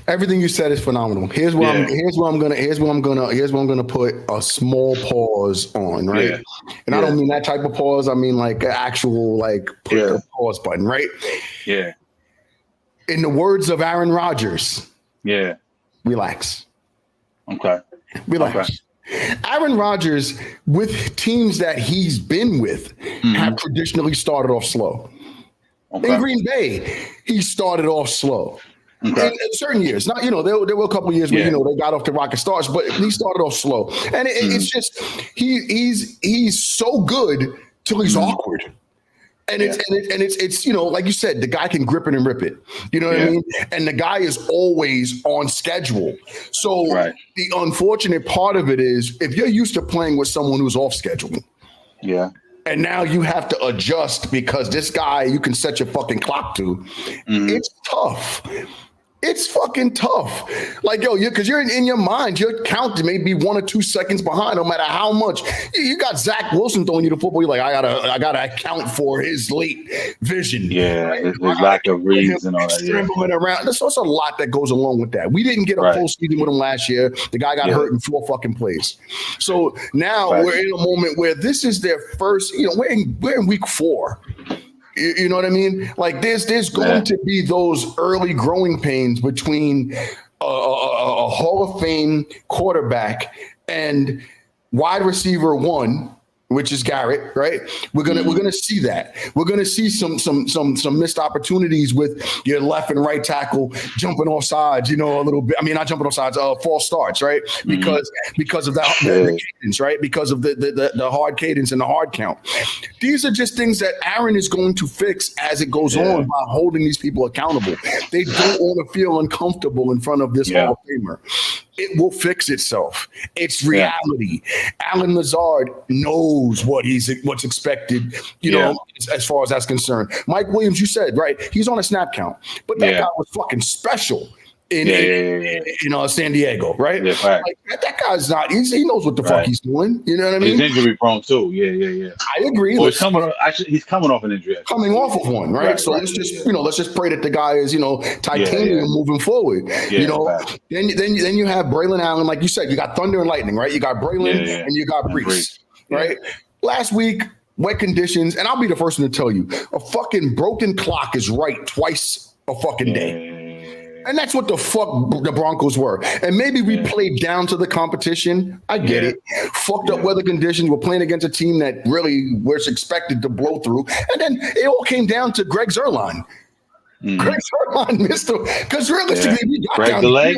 Everything you said is phenomenal. Here's where I'm gonna put a small pause on, right? Yeah. And I don't mean that type of pause. I mean like an actual put a pause button, right? Yeah. In the words of Aaron Rodgers, relax. Okay. Relax. Okay. Aaron Rodgers, with teams that he's been with, have traditionally started off slow. Okay. In Green Bay, he started off slow. Okay. In certain years, not there were a couple of years where they got off the rocket starts, but he started off slow, and it's just he's so good till he's awkward. And it's like you said, the guy can grip it and rip it. You know what I mean? And the guy is always on schedule. So the unfortunate part of it is if you're used to playing with someone who's off schedule. Yeah. And now you have to adjust because this guy you can set your fucking clock to. It's tough. It's fucking tough. Like, because you're in your mind, you're counting maybe 1 or 2 seconds behind, no matter how much. You got Zach Wilson throwing you the football. You're like, I gotta account for his late vision. Yeah, right? his lack of reads and all that. Scrambling around. There's also a lot that goes along with that. We didn't get a full season with him last year. The guy got hurt in 4 fucking plays. So now we're in a moment where this is their first. We're in week 4. You know what I mean? Like there's going to be those early growing pains between a Hall of Fame quarterback and wide receiver 1, which is Garrett, right? We're gonna see that. We're gonna see some missed opportunities with your left and right tackle jumping off sides, a little bit. I mean, not jumping off sides, false starts, right? Because of the cadence, right? Because of the hard cadence and the hard count. These are just things that Aaron is going to fix as it goes on by holding these people accountable. They don't want to feel uncomfortable in front of this Hall of Famer. It will fix itself. It's reality. Alan Lazard knows what's expected, as far as that's concerned. Mike Williams, you said, right? He's on a snap count, but that guy was fucking special in San Diego, right? Yeah, that guy's not. He knows what the fuck he's doing. You know what I mean? He's injury prone too. Yeah. I agree. Well, he's coming off an injury. Coming off of one, right? So let's just pray that the guy is titanium moving forward. Then you have Braylon Allen, like you said. You got Thunder and Lightning, right? You got Braylon and you got Breece, right? Last week, wet conditions, and I'll be the first one to tell you, a fucking broken clock is right twice a fucking day. And that's what the fuck the Broncos were. And maybe we played down to the competition. I get it. Fucked up weather conditions. We're playing against a team that really was expected to blow through. And then it all came down to Greg Zuerlein. Greg Zuerlein missed him. Because realistically, we got Greg down the leg.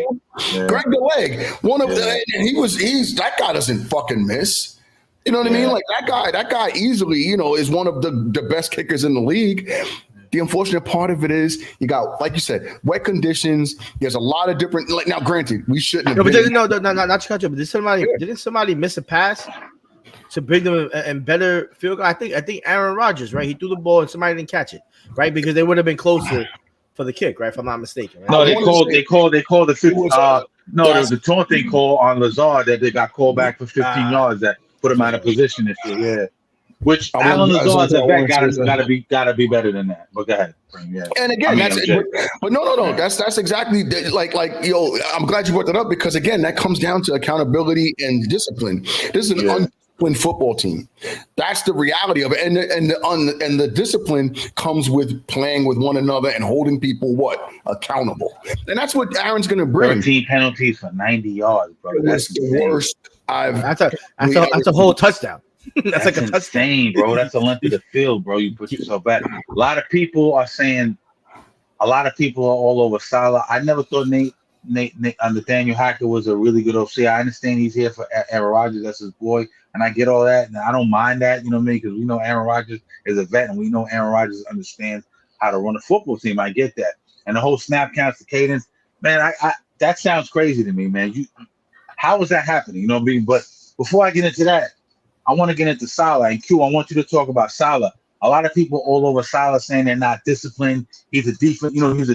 Greg the leg. And that guy doesn't fucking miss. You know what I mean? Like that guy easily, is one of the best kickers in the league. The unfortunate part of it is you got, like you said, wet conditions. There's a lot of different. Now, granted, we shouldn't. Not to cut you. But didn't somebody miss a pass to bring them in better field goal? I think Aaron Rodgers, right? He threw the ball and somebody didn't catch it, right? Because they would have been closer for the kick, right? If I'm not mistaken. Right? No, they called the 50. The taunting call on Lazard that they got called back for 15 yards that put him out of position this year. Yeah. Which Alan Lazard's a vet gotta be better than that. But go ahead. Yeah. And again, but no. That's exactly like I'm glad you brought that up, because again, that comes down to accountability and discipline. This is an undisciplined football team. That's the reality of it. And the discipline comes with playing with one another and holding people accountable. And that's what Aaron's going to bring. 13 penalties for 90 yards, bro. That's the worst That's a whole touchdown. That's like a insane, bro. That's the length of the field, bro. You put yourself back. A lot of people are all over Salah. I never thought Nathaniel Hackett was a really good OC. I understand he's here for Aaron Rodgers. That's his boy. And I get all that. And I don't mind that, you know what I mean? Because we know Aaron Rodgers is a vet, and we know Aaron Rodgers understands how to run a football team. I get that. And the whole snap counts, the cadence, man, I that sounds crazy to me, man. How is that happening? You know what I mean? But before I get into that, I want to get into Salah. And Q, I want you to talk about Salah. A lot of people all over Salah saying they're not disciplined. He's a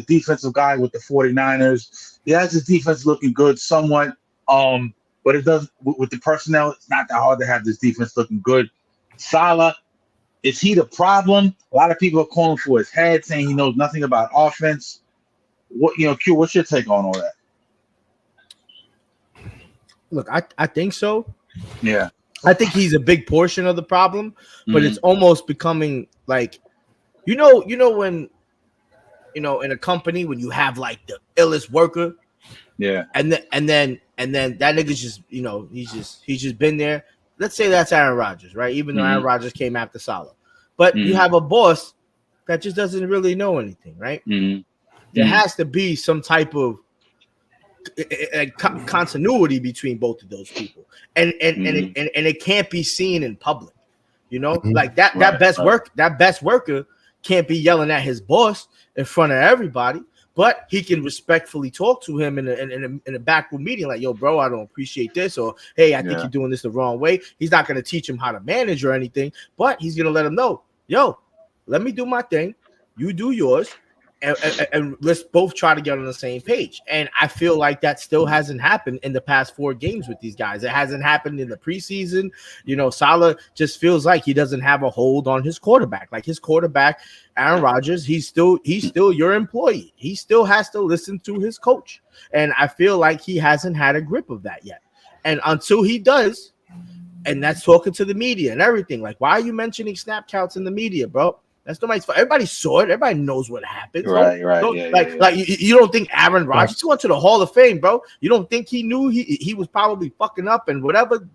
defensive guy with the 49ers. He has his defense looking good somewhat. But it does with the personnel, it's not that hard to have this defense looking good. Salah, is he the problem? A lot of people are calling for his head, saying he knows nothing about offense. Q, what's your take on all that? Look, I think so. Yeah. I think he's a big portion of the problem, but it's almost becoming like, when, in a company when you have like the illest worker, and then that nigga's just, he's just been there. Let's say that's Aaron Rodgers, right? Even though Aaron Rodgers came after Salah, but you have a boss that just doesn't really know anything, right? There has to be some type of continuity between both of those people, and it can't be seen in public, like that. That best worker can't be yelling at his boss in front of everybody, but he can respectfully talk to him in a backroom meeting, like, yo, bro, I don't appreciate this, or hey, I think you're doing this the wrong way. He's not going to teach him how to manage or anything, but he's going to let him know, yo, let me do my thing, you do yours. And let's both try to get on the same page. And I feel like that still hasn't happened in the past 4 games with these guys. It hasn't happened in the preseason. Salah just feels like he doesn't have a hold on his quarterback. Like his quarterback, Aaron Rodgers, he's still your employee. He still has to listen to his coach. And I feel like he hasn't had a grip of that yet. And until he does, and that's talking to the media and everything. Like, why are you mentioning snap counts in the media, bro? That's nobody's fault. Everybody saw it. Everybody knows what happened. Right. You don't think Aaron Rodgers going to the Hall of Fame, bro? You don't think he knew he was probably fucking up and whatever?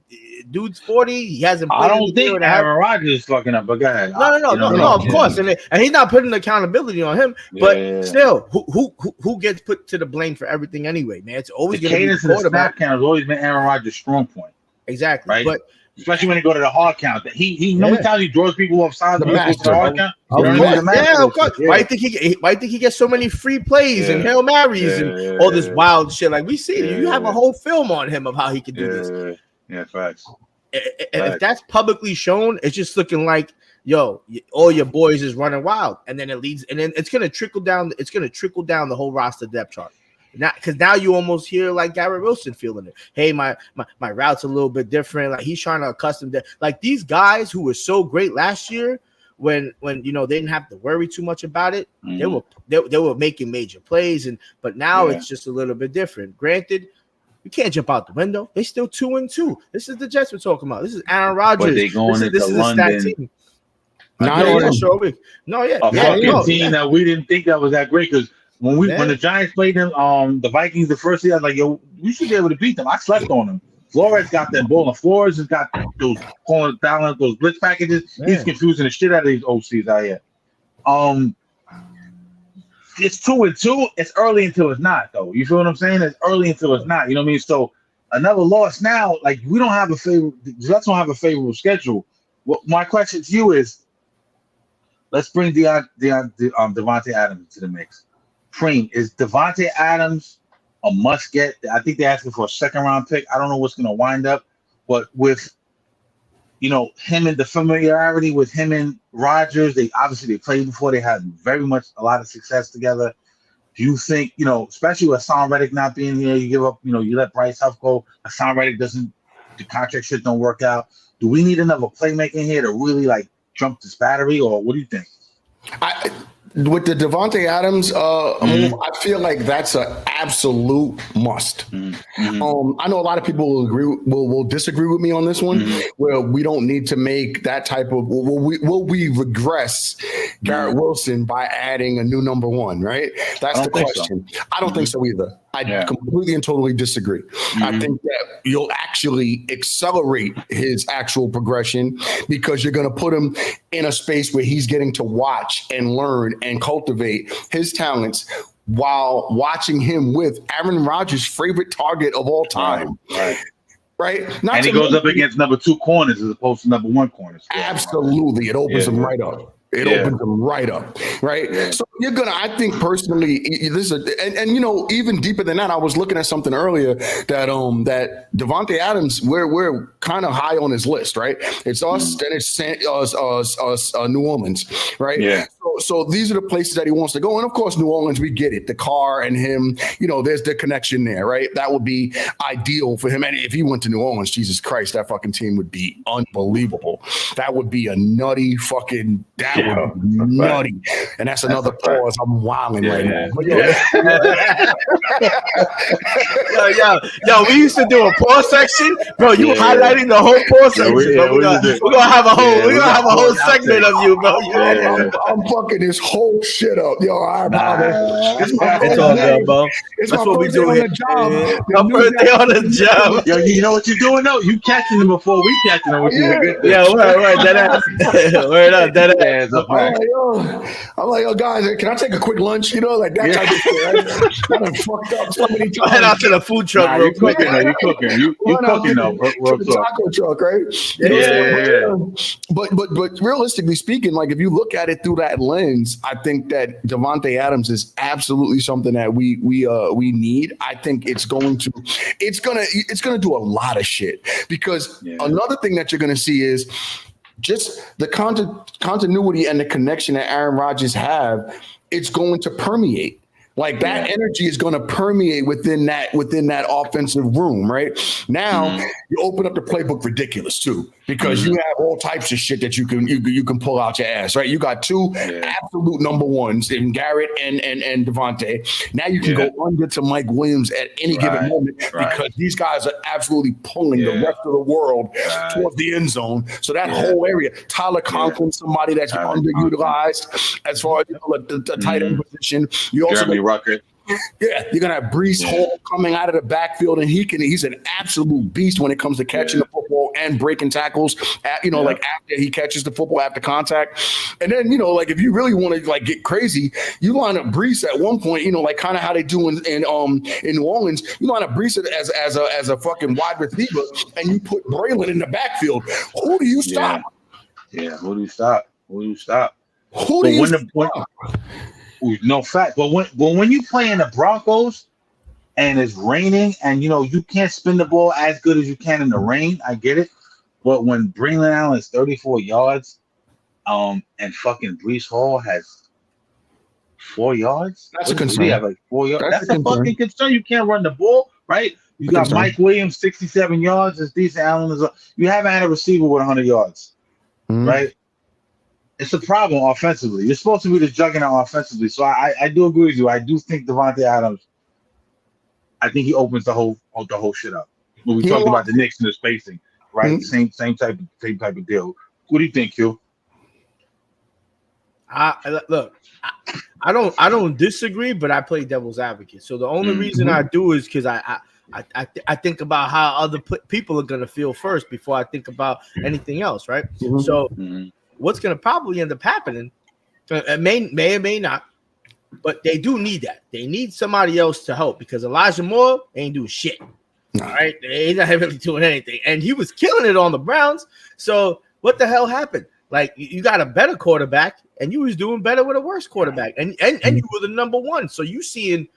Dude's 40. He hasn't. I don't think Aaron Rodgers is fucking up. But go ahead. No. Of course, and he's not putting accountability on him. But still, who gets put to the blame for everything anyway, man? It's always going to be the quarterback. Snap count has always been Aaron Rodgers' strong point. Exactly, right? But especially when they go to the hard count, that he many times he draws people off sides. The master. Hard count. Of course. Why do you think he gets so many free plays and Hail Marys and all this wild shit? Like we see, you have a whole film on him of how he can do this. Yeah, facts. If that's publicly shown, it's just looking like, yo, all your boys is running wild, and then it leads, and then it's gonna trickle down. It's gonna trickle down the whole roster depth chart. Now you almost hear like Garrett Wilson feeling it. Hey, my route's a little bit different. Like he's trying to accustom that. Like these guys who were so great last year, when they didn't have to worry too much about it, they were making major plays, but now it's just a little bit different. Granted, you can't jump out the window. They still 2-2. This is the Jets we're talking about. This is Aaron Rodgers. But they going into London. Team. Team that we didn't think that was that great because. When the Giants played them, the Vikings the first year, I was like, yo, we should be able to beat them. I slept on them. Flores got that ball, and Flores has got those calling down those blitz packages. Man. He's confusing the shit out of these OCs out here. It's 2-2. It's early until it's not, though. You feel what I'm saying? It's early until it's not. You know what I mean? So another loss now. Like we don't have a favorable. The Jets don't have a favorable schedule. Well, my question to you is, let's bring Devontae Adams to the mix. Preem, is Devontae Adams a must get? I think they're asking for a second round pick. I don't know what's going to wind up, but with him and the familiarity with him and Rodgers, they played before. They had a lot of success together. Do you think, especially with Hassan Reddick not being here, you give up, you let Bryce Huff go. Hassan Reddick the contract shit don't work out. Do we need another playmaker here to really like jump this battery, or what do you think? With the Davante Adams move, I feel like that's an absolute must. I know a lot of people will disagree with me on this one, where we don't need to make that type of. Will we regress Garrett Wilson by adding a new number one? Right, that's the question. So. I don't think so either. I completely and totally disagree. I think that you'll actually accelerate his actual progression because you're going to put him in a space where he's getting to watch and learn and cultivate his talents while watching him with Aaron Rodgers' favorite target of all time. Right? And he goes up against number 2 corners as opposed to number 1 corners. Absolutely. It opens him right up. It opens them right up, right? Yeah. So I think personally, this is, and even deeper than that, I was looking at something earlier that Davante Adams, we're kind of high on his list, right? It's us, then it's New Orleans, right? Yeah. So these are the places that he wants to go, and of course, New Orleans, we get it, the car and him, there's the connection there, right? That would be ideal for him, and if he went to New Orleans, Jesus Christ, that fucking team would be unbelievable. That would be a nutty fucking. Nutty, and that's another pause. I'm wilding right now. Yo, we used to do a pause section, bro. You highlighting the whole pause section. We're gonna have a whole segment of you, bro. I'm fucking this whole shit up, yo. It's all good, bro. That's what we do here. My birthday on the job. Yo, you know what you're doing though? You catching them before we catching them, which is a good thing. Yeah, right. That ass. Word up, that ass. I'm like, yo, guys, can I take a quick lunch? Like that type of shit. Right? I done fucked up so many times. Head out to the food truck real quick. You cooking though. The taco truck, right? But realistically speaking, like if you look at it through that lens, I think that Davante Adams is absolutely something that we need. I think it's gonna do a lot of shit because another thing that you're gonna see is just the continuity and the connection that Aaron Rodgers have, it's going to permeate. Like that energy is going to permeate within that offensive room, right? Now you open up the playbook ridiculous too, because you have all types of shit that you can pull out your ass, right? You got 2 absolute number ones in Garrett and Davante. Now you can go under to Mike Williams at any given moment because these guys are absolutely pulling the rest of the world towards the end zone. So that whole area, Tyler Conklin, somebody that's underutilized as far as the tight end position. You also Jeremy Rucker. Yeah, you're gonna have Breece Hall coming out of the backfield, and he's an absolute beast when it comes to catching the football and breaking tackles. Like after he catches the football after contact, and then like if you really want to like get crazy, you line up Breece at one point. Like kind of how they do in New Orleans. You line up Breece as a fucking wide receiver, and you put Braylon in the backfield. Who do you stop? Yeah, who do you stop? Who do you stop? No fact, but when you play in the Broncos and it's raining and you can't spin the ball as good as you can in the rain, I get it. But when Braylon Allen is 34 yards, and fucking Breece Hall has 4 yards, that's a concern. We have like 4 yards. That's a fucking concern. You can't run the ball, right? You got Mike Williams 67 yards. It's decent. Allen you haven't had a receiver with 100 yards, right? It's a problem offensively. You're supposed to be the juggernaut offensively. So I do agree with you. I do think Davante Adams, I think he opens the whole shit up. When we talked about the Knicks and the spacing, right? Same type of deal. What do you think, Q? Look, I don't disagree, but I play devil's advocate. So the only reason I do is because I think about how other people are gonna feel first before I think about anything else, right? So. What's going to probably end up happening, it may or may not, but they do need that. They need somebody else to help because Elijah Moore ain't doing shit. All right? He's not really doing anything. And he was killing it on the Browns. So what the hell happened? Like, you got a better quarterback, and you was doing better with a worse quarterback. And you were the number one. So you seeing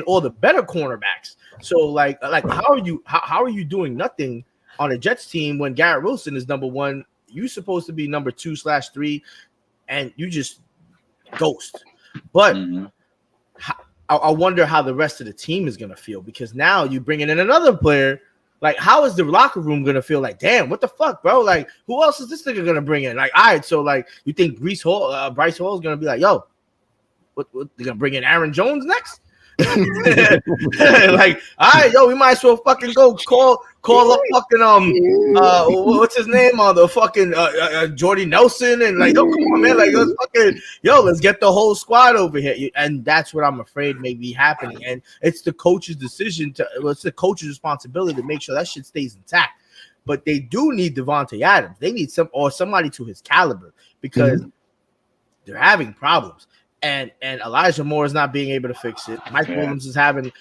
all the better cornerbacks. So, like how are you doing nothing on a Jets team when Garrett Wilson is number one? You're supposed to be number 2/3, and you just ghost. But I wonder how the rest of the team is gonna feel, because now you bringing in another player. Like, how is the locker room gonna feel? Like, damn, what the fuck, bro? Like, who else is this nigga gonna bring in? Like, all right, so like, you think Bryce Hall is gonna be like, yo, what they're gonna bring in Aaron Jones next? Like, all right, yo, we might as well fucking go call up fucking what's his name on the fucking Jordy Nelson, and like, yo, come on, man, like, let's get the whole squad over here. And that's what I'm afraid may be happening. And it's the coach's decision it's the coach's responsibility to make sure that shit stays intact. But they do need Devontae Adams. They need somebody to his caliber, because they're having problems. And Elijah Moore is not being able to fix it. Mike Williams is having,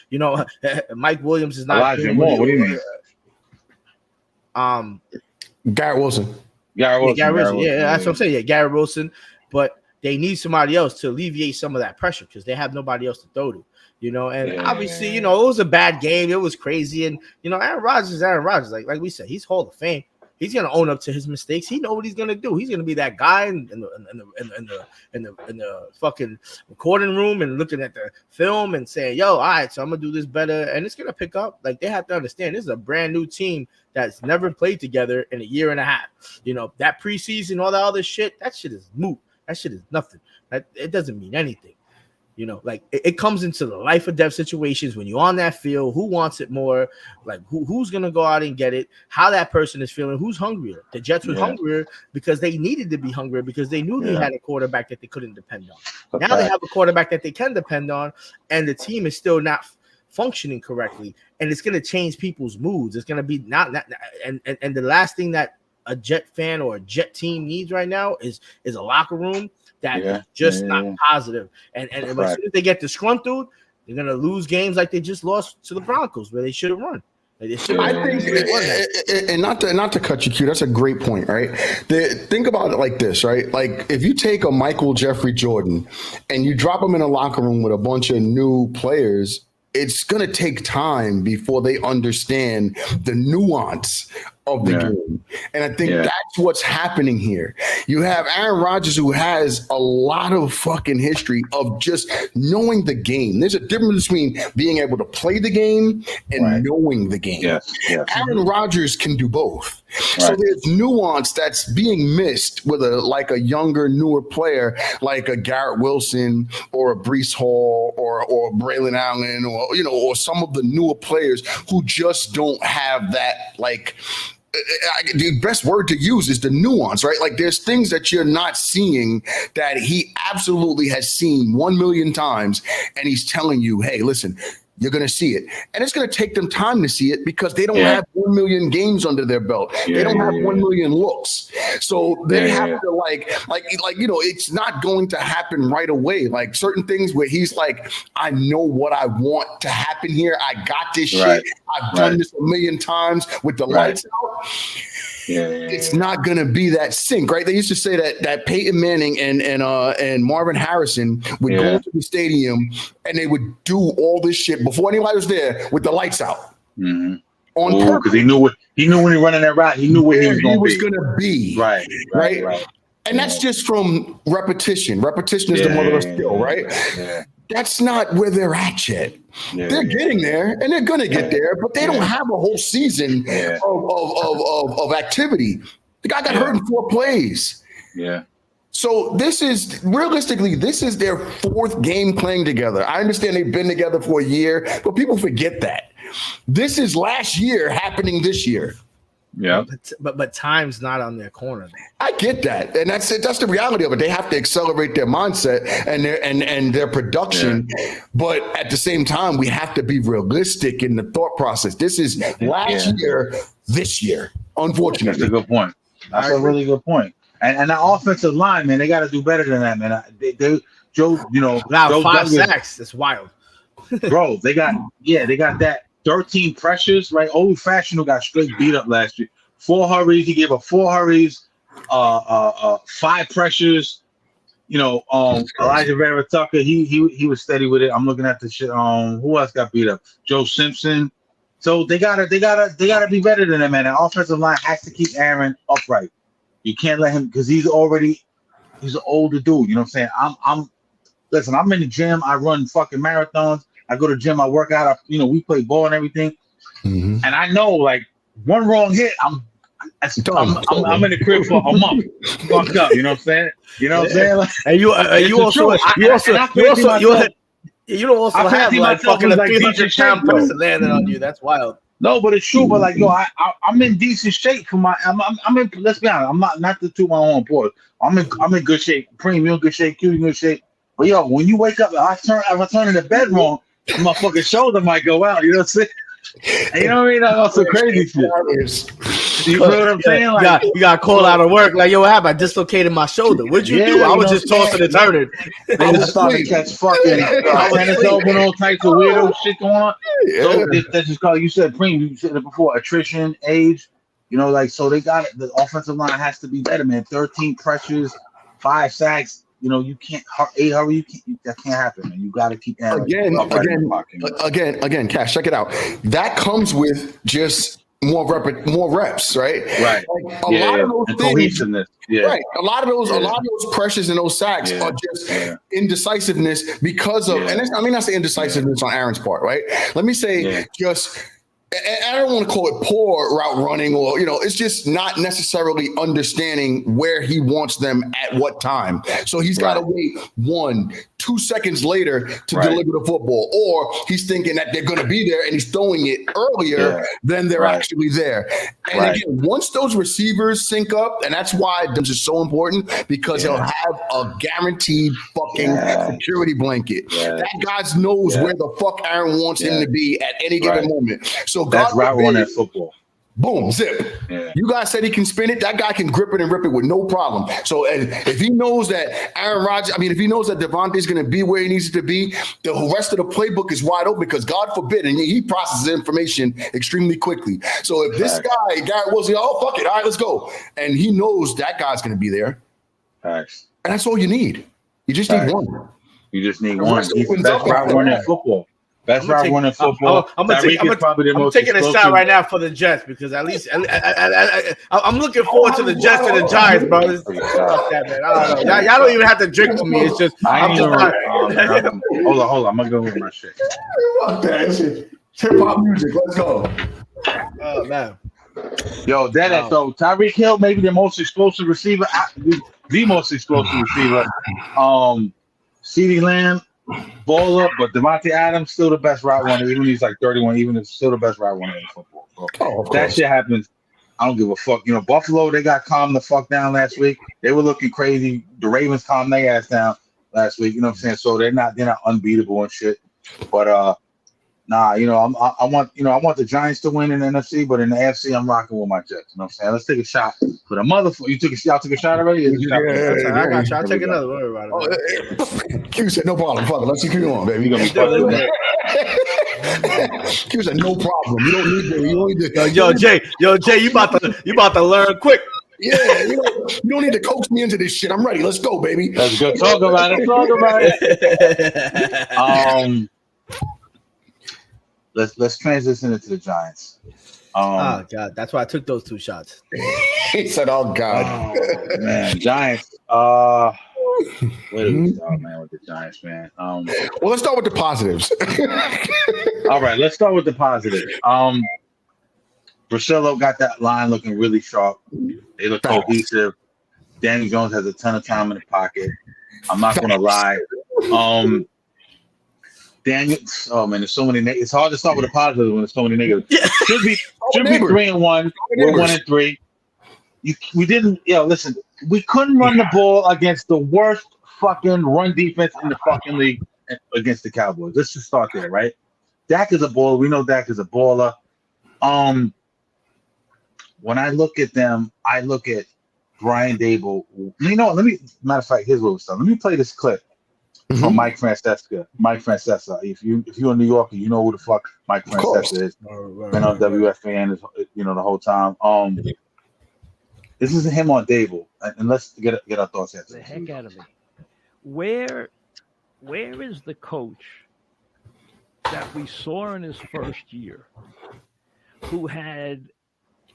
Mike Williams is not. Elijah Moore, what do you mean? Garrett Wilson. Yeah, that's what I'm saying. Yeah, Garrett Wilson. But they need somebody else to alleviate some of that pressure, because they have nobody else to throw to. Obviously, it was a bad game. It was crazy. And, Aaron Rodgers is Aaron Rodgers. Like we said, he's Hall of Fame. He's gonna own up to his mistakes. He knows what he's gonna do. He's gonna be that guy in the fucking recording room and looking at the film and saying, "Yo, all right, so I'm gonna do this better," and it's gonna pick up. Like, they have to understand, this is a brand new team that's never played together in a year and a half. That preseason, all that other shit, that shit is moot. That shit is nothing. It doesn't mean anything. Like, it comes into the life or death situations when you're on that field. Who wants it more? Like, who's going to go out and get it? How that person is feeling? Who's hungrier? The Jets were hungrier because they needed to be hungrier, because they knew they had a quarterback that they couldn't depend on. Now they have a quarterback that they can depend on, and the team is still not functioning correctly. And it's going to change people's moods. It's going to be not and the last thing that a Jet fan or a Jet team needs right now is a locker room that is just not positive. And as soon as they get disgruntled, they're gonna lose games like they just lost to the Broncos, where they should have run. Like, I think, and not to cut you, Q, that's a great point, right? Think about it like this, right? Like, if you take a Michael Jeffrey Jordan and you drop him in a locker room with a bunch of new players, it's going to take time before they understand the nuance of the game. And I think that's what's happening here. You have Aaron Rodgers, who has a lot of fucking history of just knowing the game. There's a difference between being able to play the game and knowing the game. Aaron Rodgers can do both. So there's nuance that's being missed with a younger, newer player like a Garrett Wilson or a Bryce Hall or Braylon Allen or some of the newer players who just don't have that, like, the best word to use is the nuance, right? Like, there's things that you're not seeing that he absolutely has seen 1 million times, and he's telling you, hey, listen, you're going to see it. And it's going to take them time to see it, because they don't have 1 million games under their belt. They don't have 1 million looks. So they have to it's not going to happen right away. Like, certain things where he's like, I know what I want to happen here. I got this shit. I've done this 1 million times with the lights out. It's not gonna be that sync, right? They used to say that Peyton Manning and Marvin Harrison would go into the stadium and they would do all this shit before anybody was there with the lights out. On purpose, because he knew when he running that route, he knew what he was gonna be. Right. And that's just from repetition. Repetition is the mother of skill, right? That's not where they're at yet. They're getting there, and they're going to get there, but they don't have a whole season of activity. The guy got hurt in 4 plays. So this is their 4th game playing together. I understand they've been together for a year, but people forget that. This is last year happening this year. But time's not on their corner. I get that, and that's the reality of it. They have to accelerate their mindset and their production, but at the same time, we have to be realistic in the thought process. This is last year, this year. Unfortunately, that's a good point. That's a really good point. And the offensive line, man, they got to do better than that, man. Joe 5 sacks. That's wild, bro. They got that. 13 pressures, right? Old Fashionable got straight beat up last year. 4 hurries. He gave up 4 hurries, 5 pressures. Elijah Vera Tucker, he was steady with it. I'm looking at the shit. Who else got beat up? Joe Simpson. So they gotta be better than that, man. The offensive line has to keep Aaron upright. You can't let him, because he's an older dude. You know what I'm saying? listen, I'm in the gym. I run fucking marathons. I go to the gym. I work out. We play ball and everything. Mhm. And I know, like, one wrong hit, I'm in the crib for a month, fucked up. You know what I'm saying? You know what I'm saying? Like, And you also don't also I have fancy like myself fucking as, a like, 300-pound decent shape, person landing on you. That's wild. no, but it's true. But like, yo, I'm in decent shape for my. I'm in. Let's be honest. I'm not to toot my own horn. I'm in good shape. Preem, you in good shape. Q, you in good shape. But yo, when you wake up, if I turn in the bed wrong, my fucking shoulder might go out. You know what I'm saying? And you know what I mean? That's some crazy shit. You feel what I'm saying? Like, you got called out of work. Like, yo, what happened? I dislocated my shoulder. What'd you do? I was just tossing and turning. Niggas starting to catch fucking tennis elbow, all types of weirdo shit going on. Yeah. So that's just called, you said, Preem, you said it before, attrition, age. Like, so they got it. The offensive line has to be better, man. 13 pressures, 5 sacks. You can't 8 hurry. That can't happen, man. You got to keep Again, Cash, check it out. That comes with just more reps, right? Right. Like, a lot of those things, cohesiveness. Yeah. Right. A lot of those pressures and those sacks are just indecisiveness because of, and I mean, I say indecisiveness on Aaron's part, right? Let me say just. I don't want to call it poor route running or, it's just not necessarily understanding where he wants them at what time. So he's got to wait 1-2 seconds later to deliver the football, or he's thinking that they're going to be there and he's throwing it earlier than they're actually there. And again, once those receivers sync up, and that's why this is so important, because he'll have a guaranteed fucking security blanket. That guy knows where the fuck Aaron wants him to be at any given moment. So that's route running football. Boom, zip. Yeah. You guys said he can spin it. That guy can grip it and rip it with no problem. So if he knows that if he knows that Devontae's going to be where he needs to be, the rest of the playbook is wide open because God forbid, and he processes information extremely quickly. So if this guy, Garrett Wilson, fuck it, all right, let's go. And he knows that guy's going to be there. Nice. And that's all you need. You just need one. You just need one. He's the best route running football. Best route running football. I'm taking a shot right now for the Jets because at least I'm looking forward to the Jets and the Giants, bro. Fuck that, man. I don't know. Y'all don't even have to drink to me. It's just hold on. I'm gonna go with my shit. Fuck that shit. Hip hop music. Let's go. Oh man. Yo, so Tyreek Hill, maybe the most explosive receiver, the most explosive receiver. CeeDee Lamb. Ball up, but Devontae Adams still the best route runner. Even he's like 31, even it's still the best route runner in football. So that shit happens. I don't give a fuck. Buffalo, they got calmed the fuck down last week. They were looking crazy. The Ravens calmed their ass down last week. You know what I'm saying? So they're not unbeatable and shit. But I want the Giants to win in the NFC, but in the AFC, I'm rocking with my Jets. You know what I'm saying? Let's take a shot for the motherfucker. Y'all took a shot already? I got you. I'll take another. Don't worry about it. Q said no problem. Fuck it. Let's see Q on, baby. You Q said no problem. You don't need to. You don't need to. Yo, Jay, you about to learn quick. Yeah, you don't need to coax me into this shit. I'm ready. Let's go, baby. Let's go. Talk about it. Let's transition into the Giants. Oh God, that's why I took those 2 shots. He said, "Oh God, man, Giants." Where do we start, man, with the Giants, man? Well, let's start with the positives. All right, let's start with the positives. Brasillo got that line looking really sharp. They look cohesive. Danny Jones has a ton of time in the pocket. I'm not gonna lie. Daniel, there's so many. It's hard to start with a positive when there's so many negatives. Should be 3-1. We're 1-3. We didn't. Listen, we couldn't run the ball against the worst fucking run defense in the fucking league against the Cowboys. Let's just start there, right? Dak is a baller. We know Dak is a baller. When I look at them, I look at Brian Dable. Matter of fact, here's what we're starting. Let me play this clip. From Mike Francesa. If you're a New Yorker, you know who the fuck Mike Francesa is. Been on WFAN, the whole time. This is him on Dable, and let's get our thoughts after. The heck out of me. Where is the coach that we saw in his first year, who had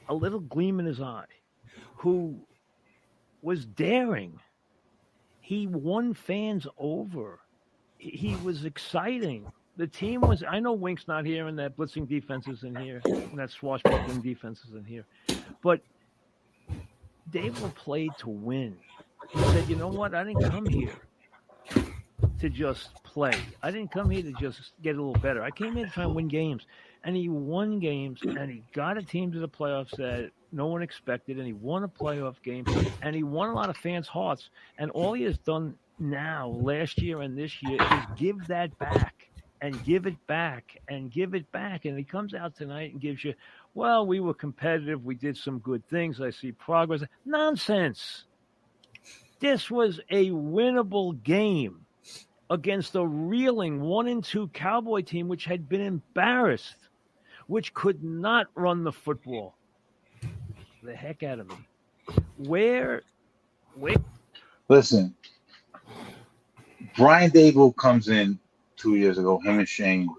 a little gleam in his eye, who was daring? He won fans over he was exciting. The team was. I know Wink's not here, and that blitzing defense is in here, and that swashbuckling defense is in here, but Dable played to win. He said, "You know what? I didn't come here to just play. I didn't come here to just get a little better. I came here to try and win games." And he won games, and he got a team to the playoffs that no one expected, and he won a playoff game, and he won a lot of fans' hearts. And all he has done now, last year and this year, is give that back and give it back and give it back. And he comes out tonight and gives you, well, we were competitive. We did some good things. I see progress. Nonsense. This was a winnable game against a reeling 1-2 Cowboy team, which had been embarrassed, which could not run the football. The heck out of me. Where? Listen, Brian Dable comes in 2 years ago, him and Shane.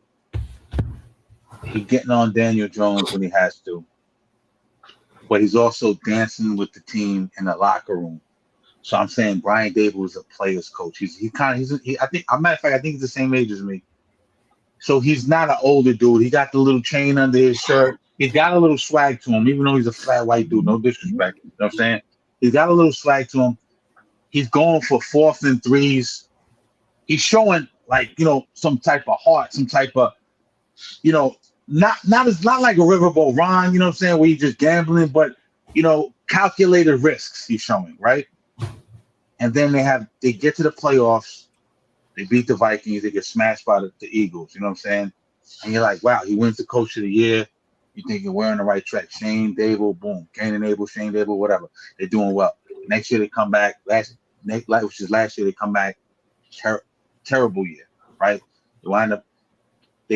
He's getting on Daniel Jones when he has to. But he's also dancing with the team in the locker room. So I'm saying Brian Dable is a player's coach. I think, a matter of fact, I think he's the same age as me. So he's not an older dude. He got the little chain under his shirt. He's got a little swag to him, even though he's a fat white dude. No disrespect. You know what I'm saying? He's got a little swag to him. He's going for 4th and 3s. He's showing some type of heart, some type of, not like a riverboat Ron, you know what I'm saying, where he's just gambling, but calculated risks he's showing, right? And then they get to the playoffs. They beat the Vikings. They get smashed by the Eagles. You know what I'm saying? And you're like, wow, he wins the Coach of the Year. You're thinking we're on the right track. Shane Dable, boom. Shane Dable, whatever. They're doing well. Next year they come back. Last year they come back. Terrible year, right? They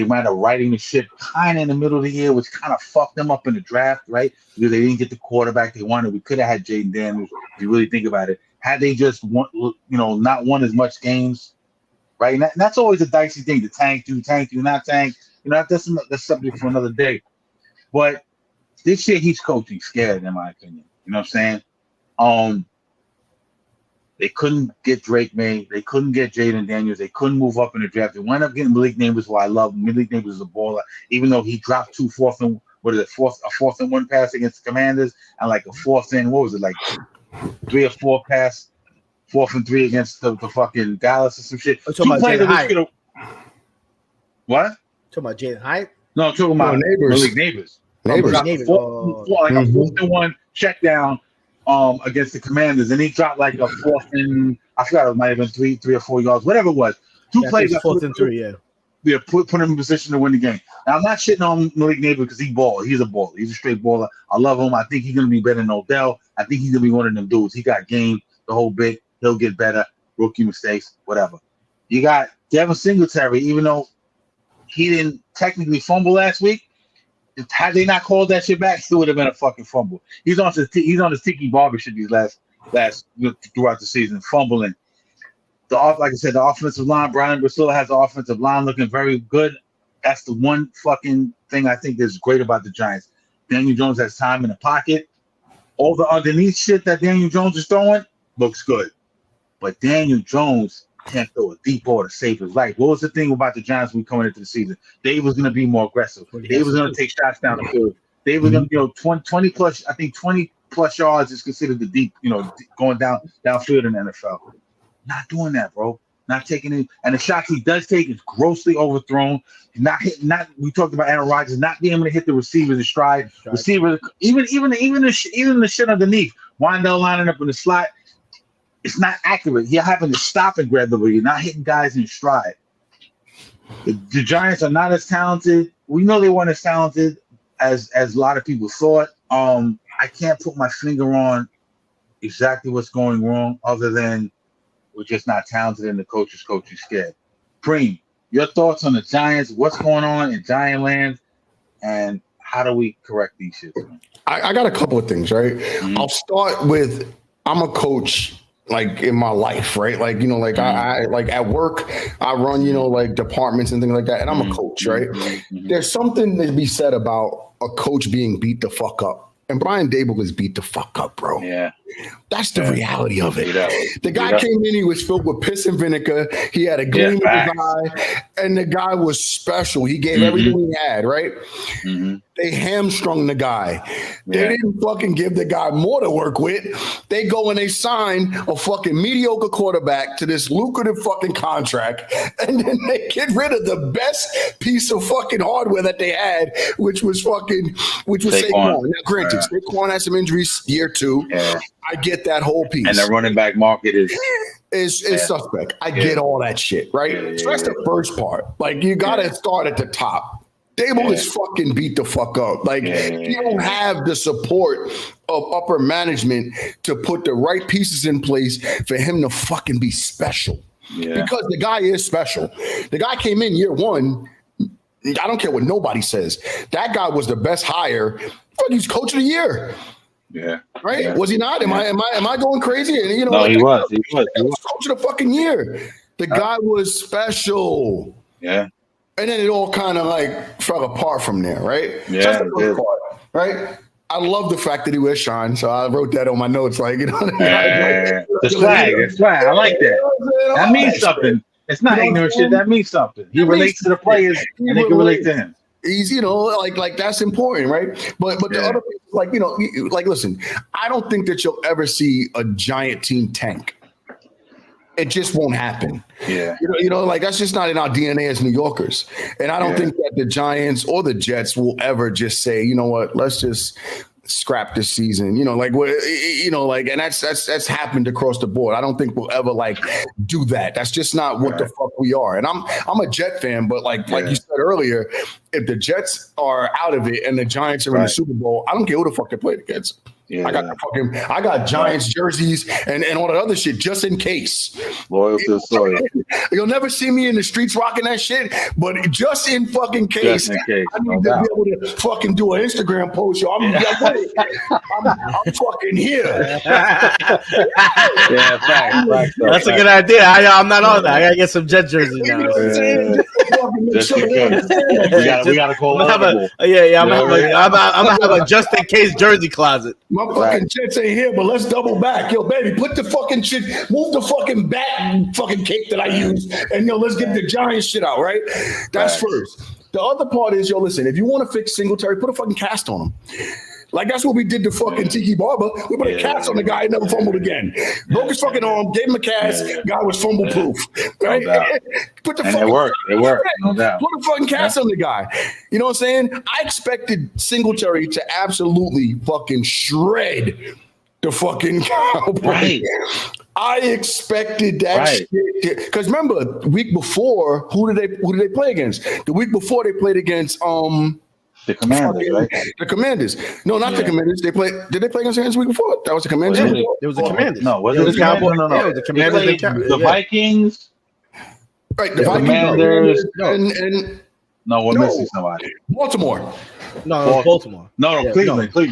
wind up riding the ship kind of in the middle of the year, which kind of fucked them up in the draft, right? Because they didn't get the quarterback they wanted. We could have had Jaden Daniels, if you really think about it. Had they just not won as much games, right? And that's always a dicey thing to tank, not tank. That's subject for another day. But this year he's coaching scared, in my opinion. You know what I'm saying? They couldn't get Drake May. They couldn't get Jaden Daniels. They couldn't move up in the draft. They wound up getting Malik Neighbors, who I love. Malik Neighbors is a baller, even though he dropped 2 4th and 1 pass against the Commanders, and like a 4th and 3 or 4 pass, 4th and 3 against the fucking Dallas or some shit. I'm talking about Jaden Hyatt. What? Talking about Jaden Hyatt? No, I'm talking about Malik Neighbors. Neighbors. A 4th and 1 check down against the Commanders, and he dropped like a 4th and I forgot, it might have been 3 or 4 yards, whatever it was. 2 plays, 4th and 3, yeah. Yeah, put him in position to win the game. Now, I'm not shitting on Malik Neighbors because he's baller. He's a baller. He's a straight baller. I love him. I think he's going to be better than Odell. I think he's going to be one of them dudes. He got game the whole bit. He'll get better. Rookie mistakes, whatever. You got Devin Singletary, even though he didn't technically fumble last week. Had they not called that shit back, it would have been a fucking fumble. He's on his Tiki Barber shit these last throughout the season, fumbling. Like I said, the offensive line, Brian Brasilla has the offensive line looking very good. That's the one fucking thing I think is great about the Giants. Daniel Jones has time in the pocket. All the underneath shit that Daniel Jones is throwing looks good. But Daniel Jones can't throw a deep ball to save his life. What was the thing about the Giants when coming into the season? They was going to be more aggressive. They was going to take shots down the field. They were going to, 20 plus, I think 20 plus yards is considered the deep, going downfield in the NFL. Not doing that, bro. Not taking it. And the shots he does take is grossly overthrown. We talked about Aaron Rodgers not being able to hit the receivers in stride. Receivers, even the shit underneath. Wandell lining up in the slot. It's not accurate. You're having to stop and grab the ball. You're not hitting guys in stride. The Giants are not as talented. We know they weren't as talented as a lot of people thought. I can't put my finger on exactly what's going wrong other than we're just not talented and the coach is scared. Preem, your thoughts on the Giants, what's going on in Giant land, and how do we correct these shits? I got a couple of things, right? Mm-hmm. I'll start with, I'm a coach like in my life, right? Like, I like at work, I run, like departments and things like that. And I'm a coach, right? Mm-hmm. There's something to be said about a coach being beat the fuck up. And Brian Dable is beat the fuck up, bro. Yeah. That's the reality of it. Yeah. The guy came in, he was filled with piss and vinegar. He had a gleam in his eye, and the guy was special. He gave everything he had, right? They hamstrung the guy. They didn't fucking give the guy more to work with. They go and they sign a fucking mediocre quarterback to this lucrative fucking contract, and then they get rid of the best piece of fucking hardware that they had, which was Saquon. Now, granted, Saquon had some injuries year 2. Yeah. I get that whole piece. And the running back market is suspect. I get all that shit, right? So that's the first part. Like, you got to start at the top. Dable is fucking beat the fuck up. Like, you don't have the support of upper management to put the right pieces in place for him to fucking be special. Yeah. Because the guy is special. The guy came in year 1. I don't care what nobody says. That guy was the best hire. He's coach of the year. Yeah. Right? Yeah. Was he not? Am I going crazy? And, no, he was. He was coach of the fucking year. The guy was special. Yeah. And then it all kind of like fell apart from there, right? Yeah. So that's the first part, right? I love the fact that he wears shine, so I wrote that on my notes. Like, you know, the swag. I like that. That means something. It's not ignorant shit. That means something. He relates to the players, and they can relate to him. He's, you know, like that's important, right? But the other thing, like, you know, like, listen, I don't think that you'll ever see a giant team tank. It just won't happen. Yeah. You know, like, that's just not in our DNA as New Yorkers. And I don't think that the Giants or the Jets will ever just say, you know what, let's just scrap this season. You know, like, you know, like, and that's happened across the board. I don't think we'll ever like do that. That's just not what the fuck we are. And I'm a Jet fan, but like you said earlier, if the Jets are out of it and the Giants are in the Super Bowl, I don't care who the fuck they play against. Yeah. I got Giants jerseys and all that other shit just in case. Loyal to the soil. You'll never see me in the streets rocking that shit, but just in fucking case, I need to be able to fucking do an Instagram post. Yo, I'm fucking here. Facts. That's a good idea. I'm not on that. I gotta get some Jet jerseys now. We gotta call it. I'm gonna have a just in case jersey closet. My fucking Jets ain't here, but let's double back. Yo, baby, put the fucking shit, move the fucking bat fucking cake that I use, and let's get the Giants shit out, right? That's first. The other part is, listen, if you want to fix Singletary, put a fucking cast on him. Like, that's what we did to fucking Tiki Barber. We put a cast on the guy, he never fumbled again. Broke his fucking arm, gave him a cast, guy was fumble proof. Right? Put the fucking, it worked. No doubt. Put a fucking cast on the guy. You know what I'm saying? I expected Singletary to absolutely fucking shred the fucking Cowboys. Right. I expected that shit. Because remember, the week before, who did they play against? The week before they played against the Commanders, right? The Commanders. No, not the Commanders. Did they play against the week before? That was the Commanders. It was the Commanders. No, was it the Cowboys? No. Yeah, it was the Commanders. The Vikings. Right, the Commanders. And no, we're missing somebody. Baltimore. No, it was Baltimore. No, Cleveland. That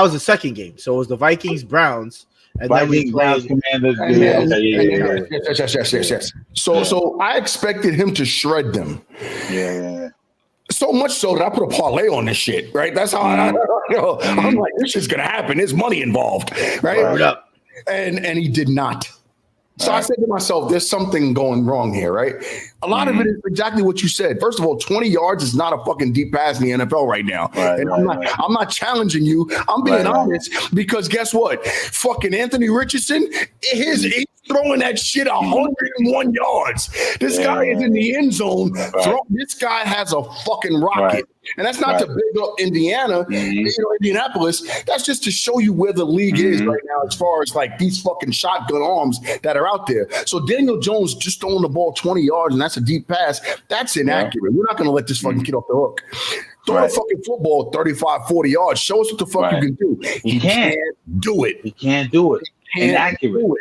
was the second game. So it was the Vikings, Browns. And Vikings, Browns, Commanders. Yes. So I expected him to shred them. Yeah. So much so that I put a parlay on this shit, right? That's how I'm like, this is gonna happen. There's money involved, right? And he did not. So I said to myself, there's something going wrong here, right? A lot of it is exactly what you said. First of all, 20 yards is not a fucking deep pass in the NFL right now. I'm not challenging you. I'm being honest because guess what? Fucking Anthony Richardson, he's throwing that shit 101 yards. This guy is in the end zone. This guy has a fucking rocket. And that's not to big up Indiana, Indianapolis. That's just to show you where the league is right now as far as like these fucking shotgun arms that are out there. So Daniel Jones just throwing the ball 20 yards and that's a deep pass. That's inaccurate. We're not going to let this fucking kid off the hook. Throw a fucking football 35, 40 yards. Show us what the fuck you can do. He can't do it. He can't do it. Inaccurate.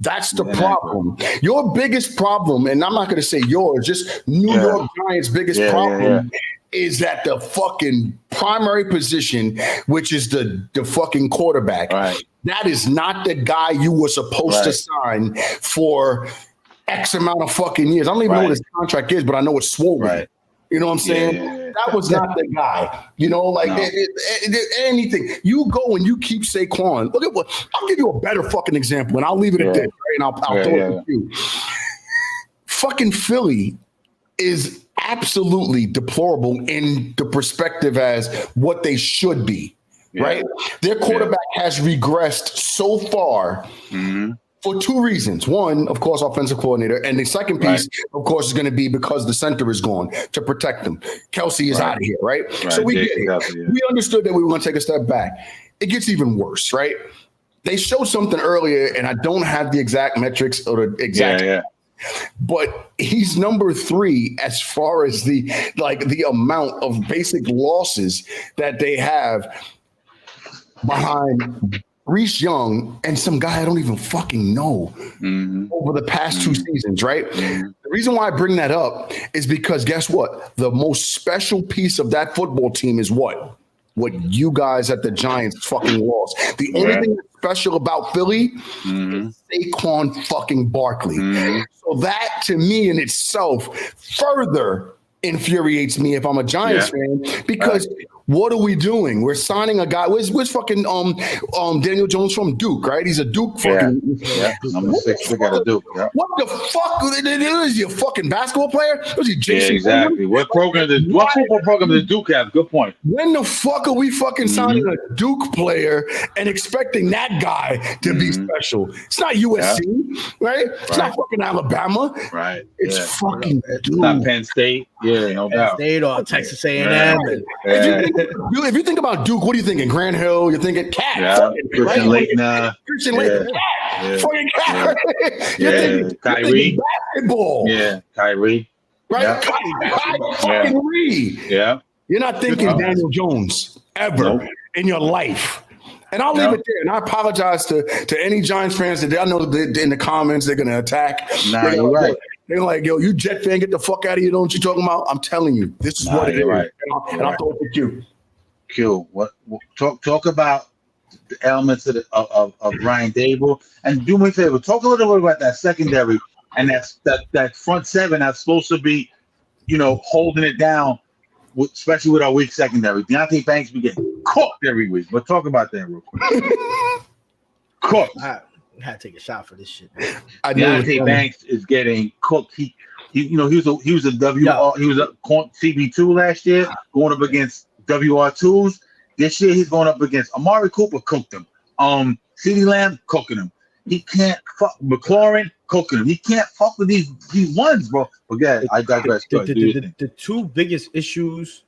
That's the problem. Your biggest problem, and I'm not going to say yours, just New York Giants' biggest problem is that the fucking primary position, which is the fucking quarterback, that is not the guy you were supposed to sign for X amount of fucking years. I don't even know what his contract is, but I know it's swollen. You know what I'm saying? that was not the guy. You know, like anything. You go and you keep Saquon. Look at what I'll give you a better fucking example, and I'll leave it at this, right? And I'll throw it to you. Fucking Philly is absolutely deplorable in the perspective as what they should be, right? Their quarterback has regressed so far for two reasons. One, of course, offensive coordinator. And the second piece, of course, is going to be because the center is gone to protect them. Kelsey is out of here, right? So we get it. We understood that we were going to take a step back. It gets even worse, right? They showed something earlier, and I don't have the exact metrics or the exact but he's number 3 as far as the amount of basic losses that they have behind Reese Young and some guy I don't even fucking know over the past 2 seasons, right? The reason why I bring that up is because guess what? The most special piece of that football team is what? What you guys at the Giants fucking lost. The only thing that's special about Philly is Saquon fucking Barkley. So that, to me, in itself, further infuriates me if I'm a Giants fan, because what are we doing? We're signing a guy. Where's fucking Daniel Jones from Duke, right? He's a Duke fucking number 6. We got a Duke. What the fuck? Is he a fucking basketball player? Was he Jason? Exactly. What football program did Duke have? Good point. When the fuck are we fucking signing a Duke player and expecting that guy to be special? It's not USC, right? It's not fucking Alabama. Right. It's fucking Duke. It's not Penn State. Yeah, no doubt. State or Texas A&M. If you think about Duke, what are you thinking? Grant Hill? You're thinking Cat. Christian Laettner. Christian Laettner. Fucking Cat. You're thinking Kyrie. Basketball. Yeah, Kyrie. Right? Kyrie. Yeah. You're not thinking Daniel Jones ever in your life. And I'll leave it there. And I apologize to any Giants fans that I know that in the comments they're going to attack. Nah, you're right. They're like, yo, you Jet fan, get the fuck out of here. Know what you're talking about? I'm telling you, this is what it is. Right. And I'll throw it to you. Q, talk about the elements of Ryan Dable, and do me a favor, talk a little bit about that secondary and that front seven that's supposed to be, holding it down, especially with our weak secondary. Deontay Banks be getting cooked every week, but talk about that real quick. Cooked. I had to take a shot for this shit. Deontay Banks is getting cooked. He was a CB2 last year, going up against WR2s. This year he's going up against Amari Cooper, cooked him. CeeDee Lamb, cooking him. He can't fuck McLaurin, cooking him. He can't fuck with these ones, bro. Forget it. I digress. The two biggest issues,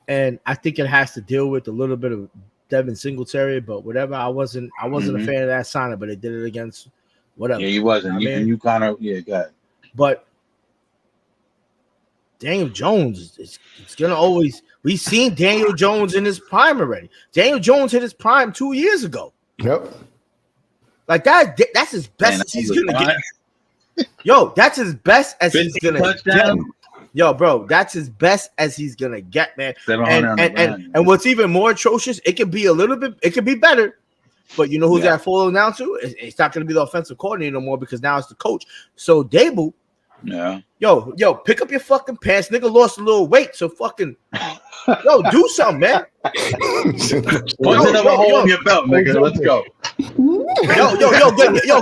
and I think it has to deal with a little bit of Devin Singletary, but whatever. I wasn't a fan of that signing, but they did it against whatever. Yeah, he wasn't. You kind of got it. But Daniel Jones is gonna always. We've seen Daniel Jones in his prime already. Daniel Jones hit his prime 2 years ago. Yep. Like that's as best as he's gonna get. Yo, that's as best as he's gonna get. Yo, bro, that's as best as he's gonna get, man. And what's even more atrocious, it could be better. But you know who's that falling down to? It's not gonna be the offensive coordinator no more because now it's the coach. So Dable. Yeah. Yo, pick up your fucking pants. Nigga lost a little weight, so fucking do something, man. Put another hole in your belt, nigga. Let's go.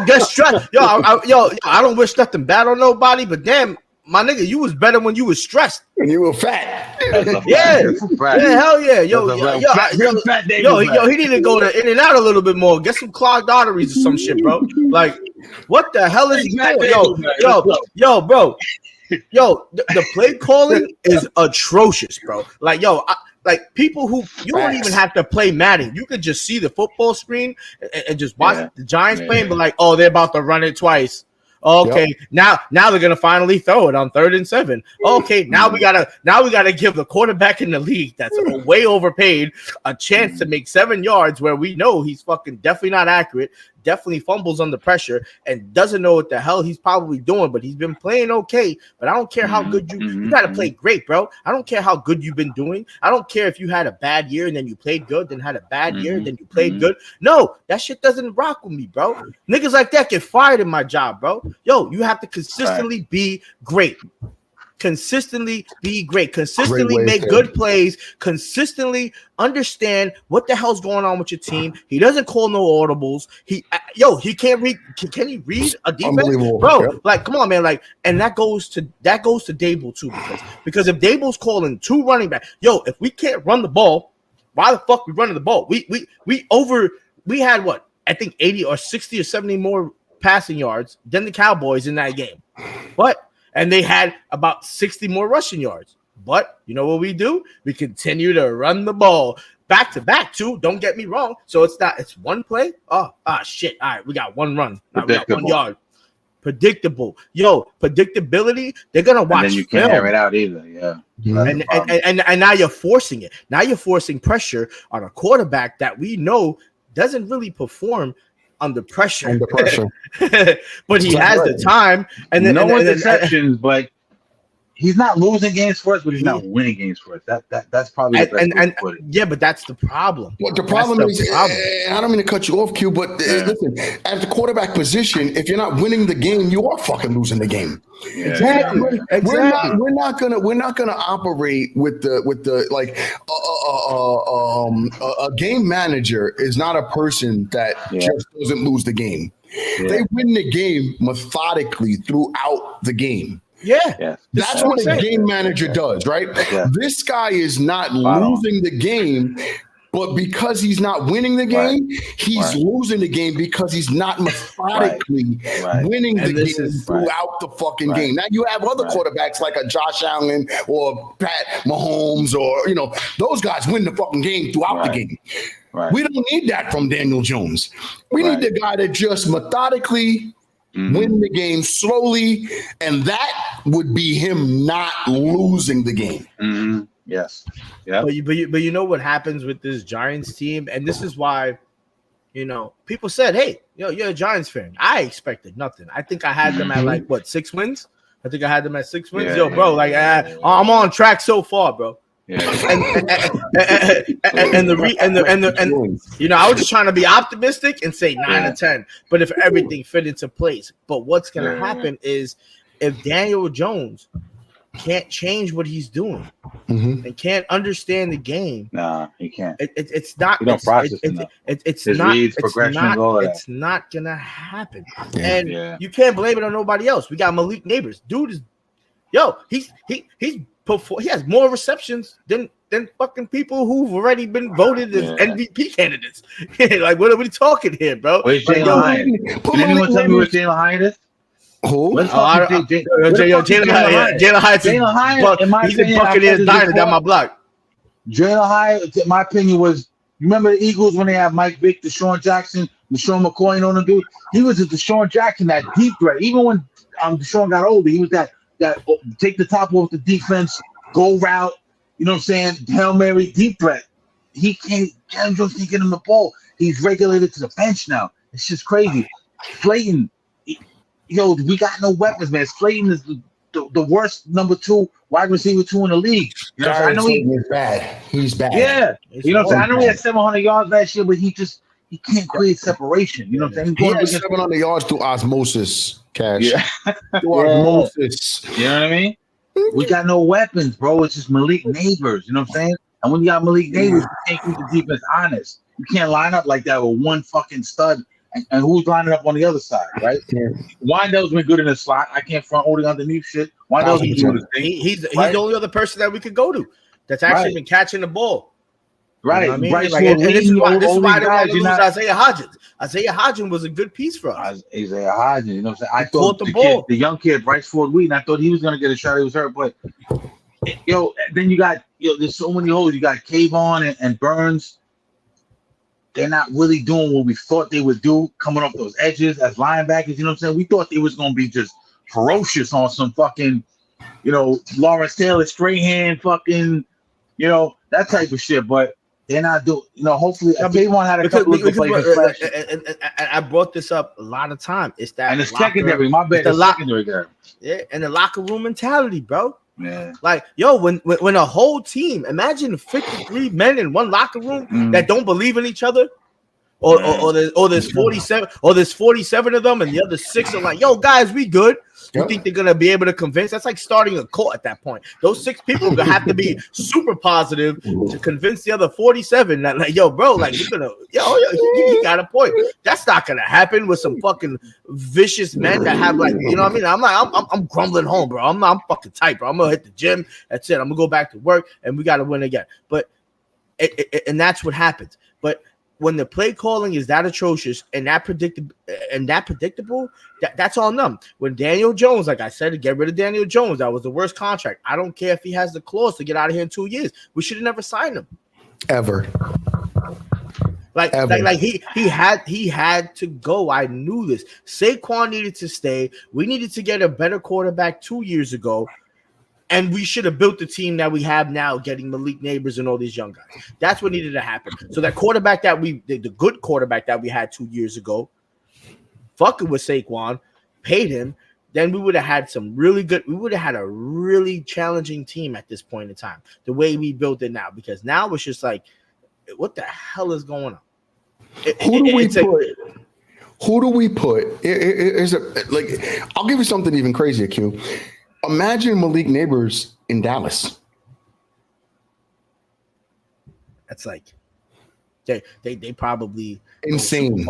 Get stressed. I don't wish nothing bad on nobody, but damn, my nigga, you was better when you was stressed. And you were fat. Yeah, hell yeah. Yo, he need to go to In and Out a little bit more. Get some clogged arteries or some shit, bro. Like, what the hell is he doing? Yo, bro. Yo, the play calling is atrocious, bro. Like, like people who you don't even have to play Madden. You could just see the football screen and just watch the Giants playing, but like, oh, they're about to run it twice. Okay, now they're gonna finally throw it on 3rd and 7. Okay, now we gotta give the quarterback in the league that's way overpaid a chance to make 7 yards where we know he's fucking definitely not accurate, definitely fumbles under pressure, and doesn't know what the hell he's probably doing. But he's been playing okay. But I don't care how good you gotta play great, bro. I don't care how good you've been doing. I don't care if you had a bad year and then you played good, then had a bad year, then you played good. No, that shit doesn't rock with me, bro. Niggas like that get fired in my job, bro. Yo, you have to consistently be great. consistently be great, consistently Great way make to- good plays, consistently understand what the hell's going on with your team. He doesn't call no audibles. He can't read. Can he read a defense, Unbelievable. bro? Yep. Like, come on, man. Like, and that goes to Dable too, because if Dable's calling 2 running back, if we can't run the ball, why the fuck we running the ball? We had what, I think 80 or 60 or 70 more passing yards than the Cowboys in that game. And they had about 60 more rushing yards. But you know what we do? We continue to run the ball back to back too. Don't get me wrong. So it's one play. Shit. All right, we got 1 run. We got 1 yard. Predictable. Predictability. They're gonna watch. And then you can't air it out either. Yeah. And now you're forcing it. Now you're forcing pressure on a quarterback that we know doesn't really perform under pressure. But he has the time. And then no exceptions, but he's not losing games for us, but he's not winning games for us. That's probably the best way to put it. Yeah, but that's the problem. Well, the problem is, I don't mean to cut you off, Q, but listen, at the quarterback position, if you're not winning the game, you are fucking losing the game. Yeah. Exactly. We're not gonna operate with the like a game manager is not a person that just doesn't lose the game. Yeah. They win the game methodically throughout the game. Yeah. That's what a game manager does, right? Yeah. This guy is not losing the game, but because he's not winning the game, he's losing the game because he's not methodically winning the game throughout the fucking game. Now you have other quarterbacks like a Josh Allen or Pat Mahomes or, those guys win the fucking game throughout the game. Right. We don't need that from Daniel Jones. We need the guy that just methodically win the game slowly, and that would be him not losing the game. Mm-hmm. Yes. Yeah. But you know what happens with this Giants team, and this is why, people said, "Hey, you're a Giants fan." I expected nothing. I think I had them at 6 wins. I think I had them at 6 wins. Yeah, bro, I'm on track so far, bro. Yeah. and I was just trying to be optimistic and say 9 or 10. But if everything fit into place, but what's gonna happen is if Daniel Jones can't change what he's doing and can't understand the game, he can't. It's not. You don't process enough. It's His reads, reads, progressions, all of that. It's not gonna happen, and you can't blame it on nobody else. We got Malik Neighbors, dude. He has more receptions than fucking people who've already been voted as MVP candidates. Like, what are we talking here, bro? Where's Jalen Hyatt? Can anyone tell me where Jalen Hyatt is? Who? Jalen Hyatt. He's in Buccaneers Diner down my block. Jalen Hyatt, in my opinion, was. You remember the Eagles when they had Mike Vick, Deshaun Jackson, Deshaun McCoy on the dude? He was a Deshaun Jackson, that deep threat. Even when Deshaun got older, he was that take the top off the defense, go route, you know what I'm saying? Hail Mary, deep threat. Daniel Jones can't get him the ball. He's regulated to the bench now. It's just crazy. Slayton, we got no weapons, man. Slayton is the worst number 2 wide receiver 2 in the league. I know he's bad. He's bad. Yeah. You know what I'm saying? I know he had 700 yards last year, but he can't create separation. You know what I'm saying? He had 700 yards through osmosis, Cash. Yeah. Through osmosis. You know what I mean? We got no weapons, bro. It's just Malik Neighbors. You know what I'm saying? And when you got Malik Neighbors, you can't keep the defense honest. You can't line up like that with one fucking stud. And who's lining up on the other side, right? Wandell's been good in the slot. I can't front holding underneath shit. Wandell's been doing his thing. He's the only other person that we could go to that's actually been catching the ball. Right. You know what I mean? This is why they want to lose Isaiah Hodgins. Isaiah Hodgins was a good piece for us. Isaiah Hodgins, you know what I'm saying? I thought the young kid, Bryce Ford Wheaton, I thought he was going to get a shot. He was hurt, but then you got, there's so many holes. You got Kayvon and Burns. They're not really doing what we thought they would do, coming off those edges as linebackers. You know what I'm saying? We thought they was going to be just ferocious on some fucking, Lawrence Taylor, straight hand, fucking, that type of shit. But they're not doing, hopefully, Kayvon had a couple of good plays. And I brought this up a lot of time. It's that. And the secondary, my bad, the secondary guy. Yeah, and the locker room mentality, bro. Yeah. Like, when a whole team, imagine 53 men in one locker room that don't believe in each other, or there's 47 of them, and the other 6 are like, "Yo, guys, we good." You think they're gonna be able to convince? That's like starting a cult at that point. Those 6 people are gonna have to be super positive to convince the other 47 that, like, yo, bro, like, we're gonna, you got a point. That's not gonna happen with some fucking vicious men that have, like, you know what I mean? I'm grumbling home, bro. I'm fucking tight, bro. I'm gonna hit the gym. That's it. I'm gonna go back to work, and we gotta win again. But and that's what happens. But when the play calling is that atrocious and that predictable, that's on them. When Daniel Jones, like I said, get rid of Daniel Jones. That was the worst contract. I don't care if he has the clause to get out of here in 2 years. We should have never signed him. Ever. Like he had to go. I knew this. Saquon needed to stay. We needed to get a better quarterback 2 years ago. And we should have built the team that we have now, getting Malik Neighbors and all these young guys. That's what needed to happen. So that quarterback the good quarterback that we had 2 years ago, fucking with Saquon, paid him, then we would have had we would have had a really challenging team at this point in time, the way we built it now. Because now it's just like, what the hell is going on? Who do we put? I'll give you something even crazier, Q. Imagine Malik Neighbors in Dallas. That's like they probably insane.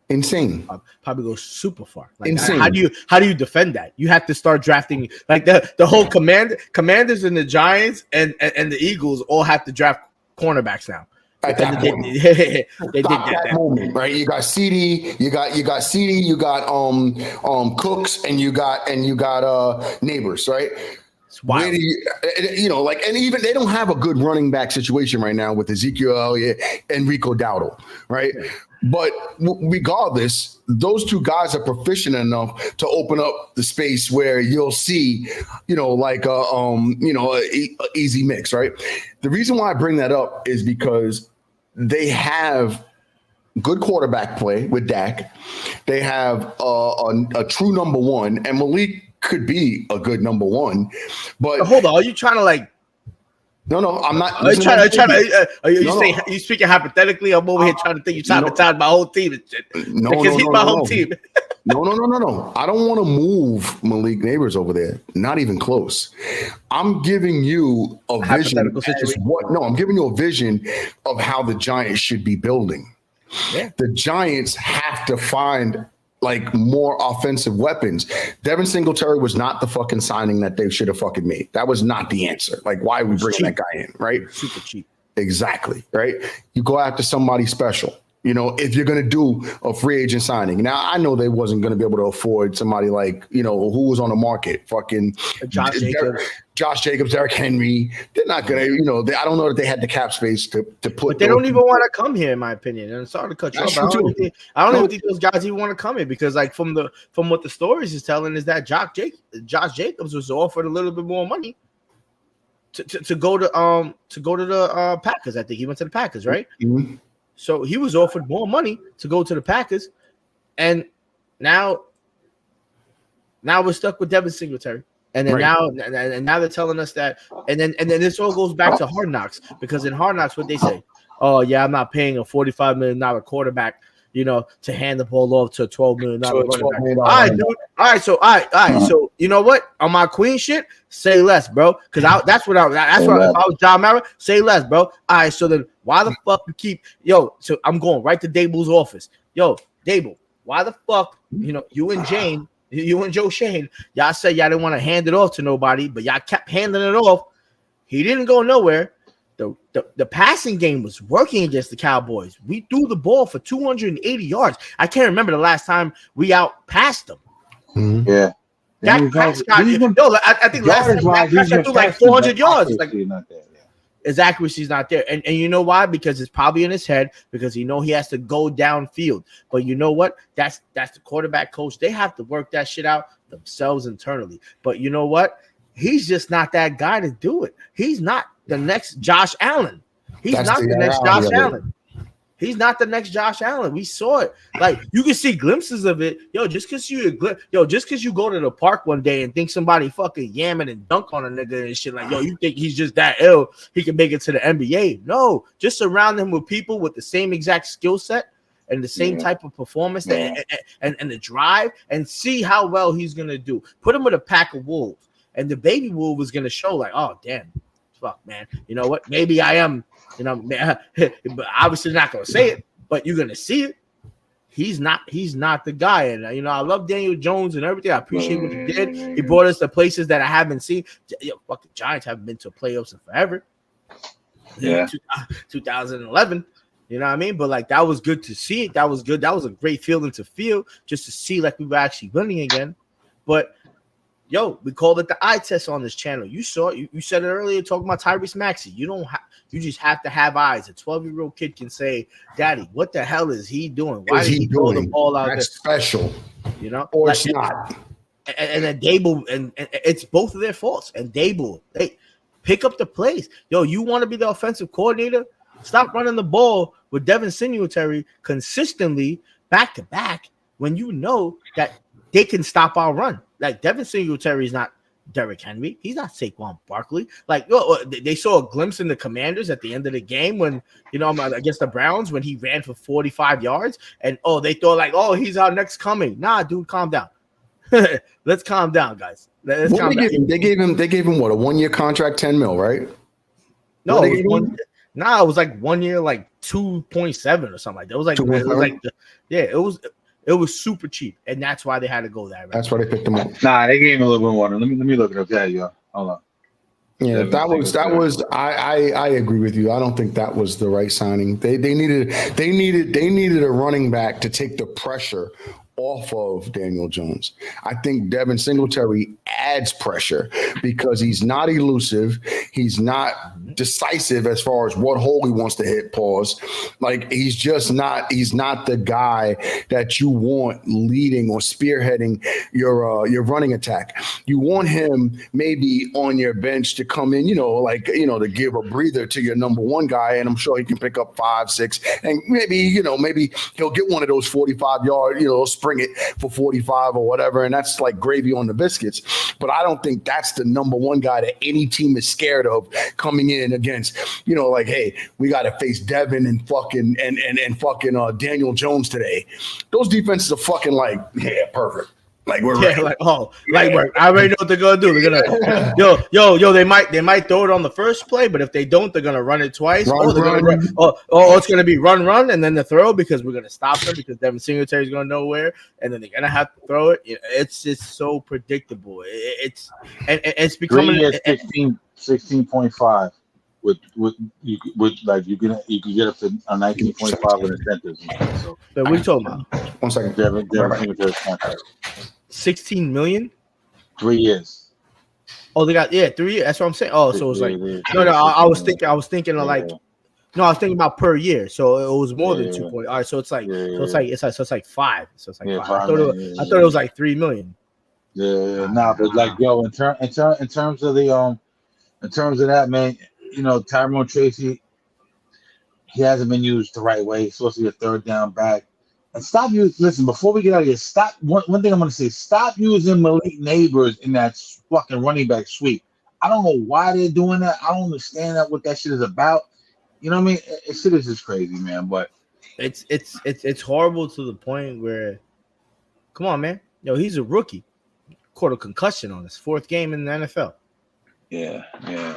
Insane. Probably go super far. Like, insane. How do you defend that? You have to start drafting, like, the whole Commanders and the Giants and the Eagles all have to draft cornerbacks now. At that point, they did that moment, right? You got CD, you got Cooks, and you got Neighbors, right? Where do and even they don't have a good running back situation right now with Ezekiel Elliott and Rico Dowdle, right? But regardless, those 2 guys are proficient enough to open up the space where you'll see, a easy mix, right? The reason why I bring that up is because they have good quarterback play with Dak. They have a true number 1, and Malik could be a good number 1. But hold on, are you trying to like? No, I'm not. Are you speaking hypothetically? I'm over here trying to think you're trying to sabotage my whole team and shit. Because he's my whole team. No. I don't want to move Malik Neighbors over there. Not even close. I'm giving you a vision. I'm giving you a vision of how the Giants should be building. Yeah. The Giants have to find more offensive weapons. Devin Singletary was not the fucking signing that they should have fucking made. That was not the answer. Like, why are we bringing that guy in, right? Super cheap. Exactly, right? You go after somebody special. If you're going to do a free agent signing. Now, I know they wasn't going to be able to afford somebody like, who was on the market, fucking Josh Jacobs, Derrick Henry. They're not going to, I don't know that they had the cap space to put. But they don't even want to come here, in my opinion. And sorry to cut you off. I don't even think those guys even want to come here because, like, from what the stories is telling is that Josh Jacobs was offered a little bit more money to go to the Packers. I think he went to the Packers, right? Mm-hmm. So he was offered more money to go to the Packers, and now we're stuck with Devin Singletary. And then now they're telling us that, and then this all goes back to Hard Knocks, because in Hard Knocks, what they say, oh yeah, I'm not paying a $45 million quarterback, to hand the ball off to a $12 million quarterback. All right, dude. All right. So you know what? On my queen shit, say less, bro. Because if I was John Mara, say less, bro. All right. So then why the fuck you keep So I'm going right to Dable's office. Yo, Dable, why the fuck you and Joe Shane, y'all said y'all didn't want to hand it off to nobody, but y'all kept handing it off. He didn't go nowhere. The passing game was working against the Cowboys. We threw the ball for 280 yards. I can't remember the last time we outpassed them. Mm-hmm. Yeah. I think last time threw like 400 yards. His accuracy's not there. And you know why? Because it's probably in his head, because he has to go downfield. But you know what? That's the quarterback coach. They have to work that shit out themselves internally. But you know what? He's just not that guy to do it. He's not the next Josh Allen. He's not the next Josh Allen. He's not the next Josh Allen. We saw it. Like, you can see glimpses of it. Just because you go to the park one day and think somebody fucking yamming and dunk on a nigga and shit, like, you think he's just that ill, he can make it to the NBA. No, just surround him with people with the same exact skill set, and the same type of performance and the drive, and see how well he's gonna do. Put him with a pack of wolves, and the baby wolf is gonna show like, oh damn, fuck man, you know what? Maybe I am, but obviously not gonna say it, but you're gonna see it. He's not the guy, and I love Daniel Jones and everything. I appreciate what he did. He brought us to places that I haven't seen. Fuck, the Giants haven't been to playoffs in forever. Yeah, 2011. You know what I mean? But like that was good to see. That was good. That was a great feeling to feel, just to see like we were actually winning again. But we called it the eye test on this channel. You saw it. You said it earlier talking about Tyrese Maxey. You just have to have eyes. A 12-year-old kid can say, "Daddy, what the hell is he doing? Why did he throw the ball out there?" Special, or like, it's not. And then Dable, and it's both of their faults. And Dable, they pick up the plays. You want to be the offensive coordinator? Stop running the ball with Devin Singletary consistently back to back when you know that they can stop our run. Like Devin Singletary is not Derrick Henry. He's not Saquon Barkley. Like they saw a glimpse in the Commanders at the end of the game when against the Browns when he ran for 45 yards and they thought like, he's our next coming. Nah, dude, calm down. Let's calm down, guys. They gave him what, a 1-year contract, $10 million, right? No, it was like 1 year, like 2.7 or something like that. It was super cheap, and that's why they had to go that route. That's why they picked him up. Nah, they gave him a little bit more. Let me look it up. Yeah, yo, hold on. Yeah, that was. I agree with you. I don't think that was the right signing. They needed a running back to take the pressure off of Daniel Jones. I think Devin Singletary adds pressure because he's not elusive. He's not decisive as far as what hole he wants to hit. Pause. Like he's not the guy that you want leading or spearheading your running attack. You want him maybe on your bench to come in, to give a breather to your number one guy. And I'm sure he can pick up 5, 6, and maybe he'll get one of those 45-yard, spring it for 45 or whatever, and that's like gravy on the biscuits. But I don't think that's the number one guy that any team is scared of coming in against. Hey, we got to face Devin and fucking Daniel Jones today. Those defenses are fucking perfect. Like we're ready. I already know what they're gonna do. They're gonna they might throw it on the first play, but if they don't, they're gonna run it twice. It's gonna be run, and then the throw because we're gonna stop them because Devin Singletary is gonna know where, and then they're gonna have to throw it. It's just so predictable. It's becoming 16.5 with you can get up to a 19.5 with incentives. So what are you talking about? 1 second. Devin Singletary's contract. 16 million? 3 years. Oh, they got 3 years. That's what I'm saying. Oh, so it's like no. I was thinking of I was thinking about per year. So it was more than 2 point. All right, so it's like it's like 5. So it's like 5. I thought it was like 3 million. Yeah, but in terms of that, man, Tyrone Tracy, he hasn't been used the right way. He's supposed to be a third down back. And listen, before we get out of here, stop. One thing I'm going to say, stop using Malik Neighbors in that fucking running back sweep. I don't know why they're doing that. I don't understand what that shit is about. You know what I mean? Shit is just crazy, man. But it's horrible to the point where, come on, man. He's a rookie. Caught a concussion on his 4th game in the NFL. Yeah.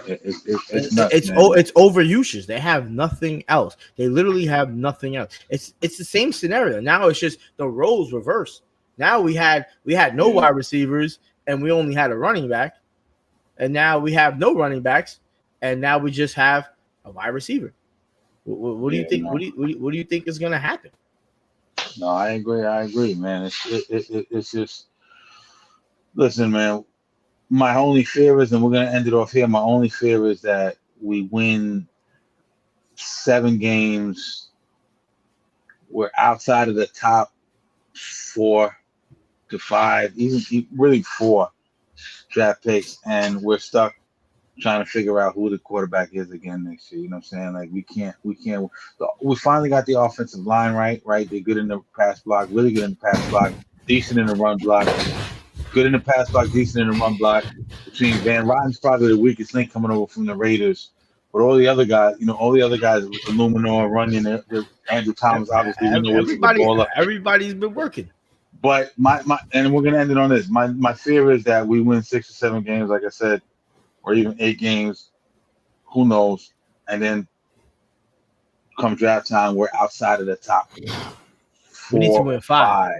It's overusage. They have nothing else. They literally have nothing else. It's the same scenario. Now it's just the roles reversed. Now we had no wide receivers and we only had a running back, and now we have no running backs, and now we just have a wide receiver. What do you think? No. What do you think is going to happen? No, I agree, man. It's just listen, man. My only fear is, and we're going to end it off here, my only fear is that we win 7 games. We're outside of the top 4 to 5, even really 4 draft picks, and we're stuck trying to figure out who the quarterback is again next year. You know what I'm saying? Like we can't. We finally got the offensive line right. They're good in the pass block, really good in the pass block, decent in the run block. Good in the pass block, decent in the run block. Between Van Rotten's probably the weakest link coming over from the Raiders. But all the other guys, Illuminor, Runyon, Andrew Thomas, obviously, we know what's the baller. Everybody's been working. But my and we're gonna end it on this. My fear is that we win 6 or 7 games, like I said, or even 8 games. Who knows? And then come draft time, we're outside of the top 4, We need to win 5.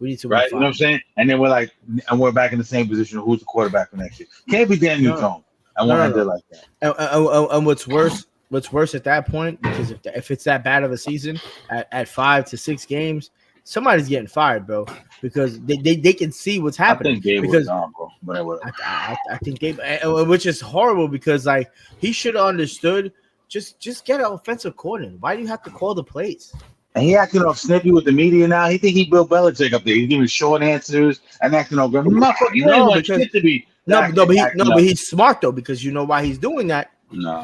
We need to win 5. You know what I'm saying? And then we're back in the same position. Who's the quarterback for next year? Can't be Daniel Jones. I won't end it like that. And what's worse at that point, because if it's that bad of a season at 5 to 6 games, somebody's getting fired, bro, because they can see what's happening. I think Gabe because was gone, bro. I think Gabe, which is horrible because like he should have understood. Just get an offensive coordinator. Why do you have to call the plays? And he acting all snippy with the media now. He think he Bill Belichick up there. He's giving short answers and acting all good. Motherfucker, you don't want shit to be. But he's smart though, because you know why he's doing that.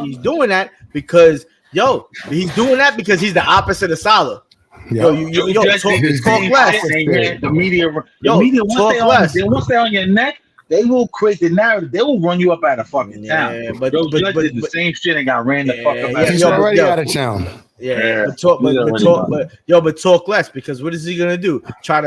He's doing that because he's doing that because he's the opposite of Salah. Talk less. The media once they're on your neck, they will create the narrative. They will run you up out of fucking town. But Joe Judge did the same shit and got ran the fuck up. He's already out of town. But talk less, because what is he gonna do? Try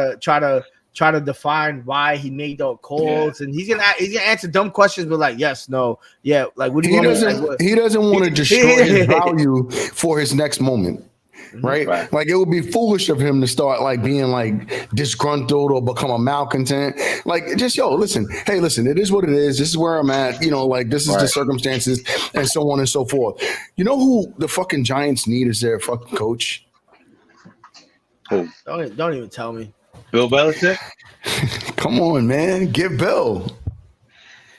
to define why he made those calls, and he's gonna answer dumb questions, but like yes, no, yeah, like what do you want? He doesn't want to destroy his value for his next moment. Right? Like it would be foolish of him to start like being like disgruntled or become a malcontent. Like just listen, it is what it is. This is where I'm at. Like this is the circumstances and so on and so forth. You know who the fucking Giants need as their fucking coach? Who? Don't even tell me. Bill Belichick? Come on, man. Get Bill.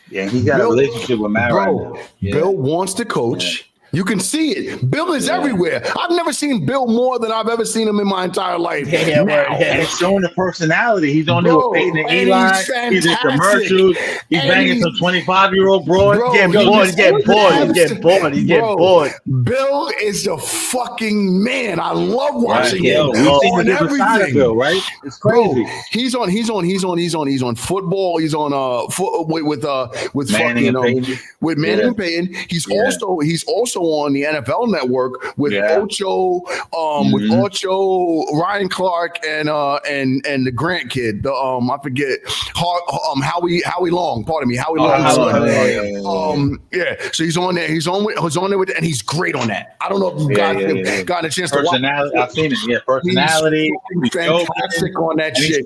Yeah, he got a relationship with Matt right now. Yeah. Bill wants to coach. Yeah. You can see it. Bill is everywhere. I've never seen Bill more than I've ever seen him in my entire life. And it's showing the personality. He's on there with Peyton and Eli. He's in commercials. He's banging some 25-year-old broad. He's getting bored. Bill is the fucking man. I love watching him. We've seen the different side of Bill, right? It's crazy. Bro, he's on football. He's on with Manning and Peyton. With Manning and Peyton. He's also on the NFL Network with Ocho, Ryan Clark, and the Grant kid. I forget Howie Long. Pardon me, Howie Long. So he's on there. He's on there with, and he's great on that. I don't know if you guys gotten a chance to watch. I've seen it. Yeah, personality. He's fantastic on that shit.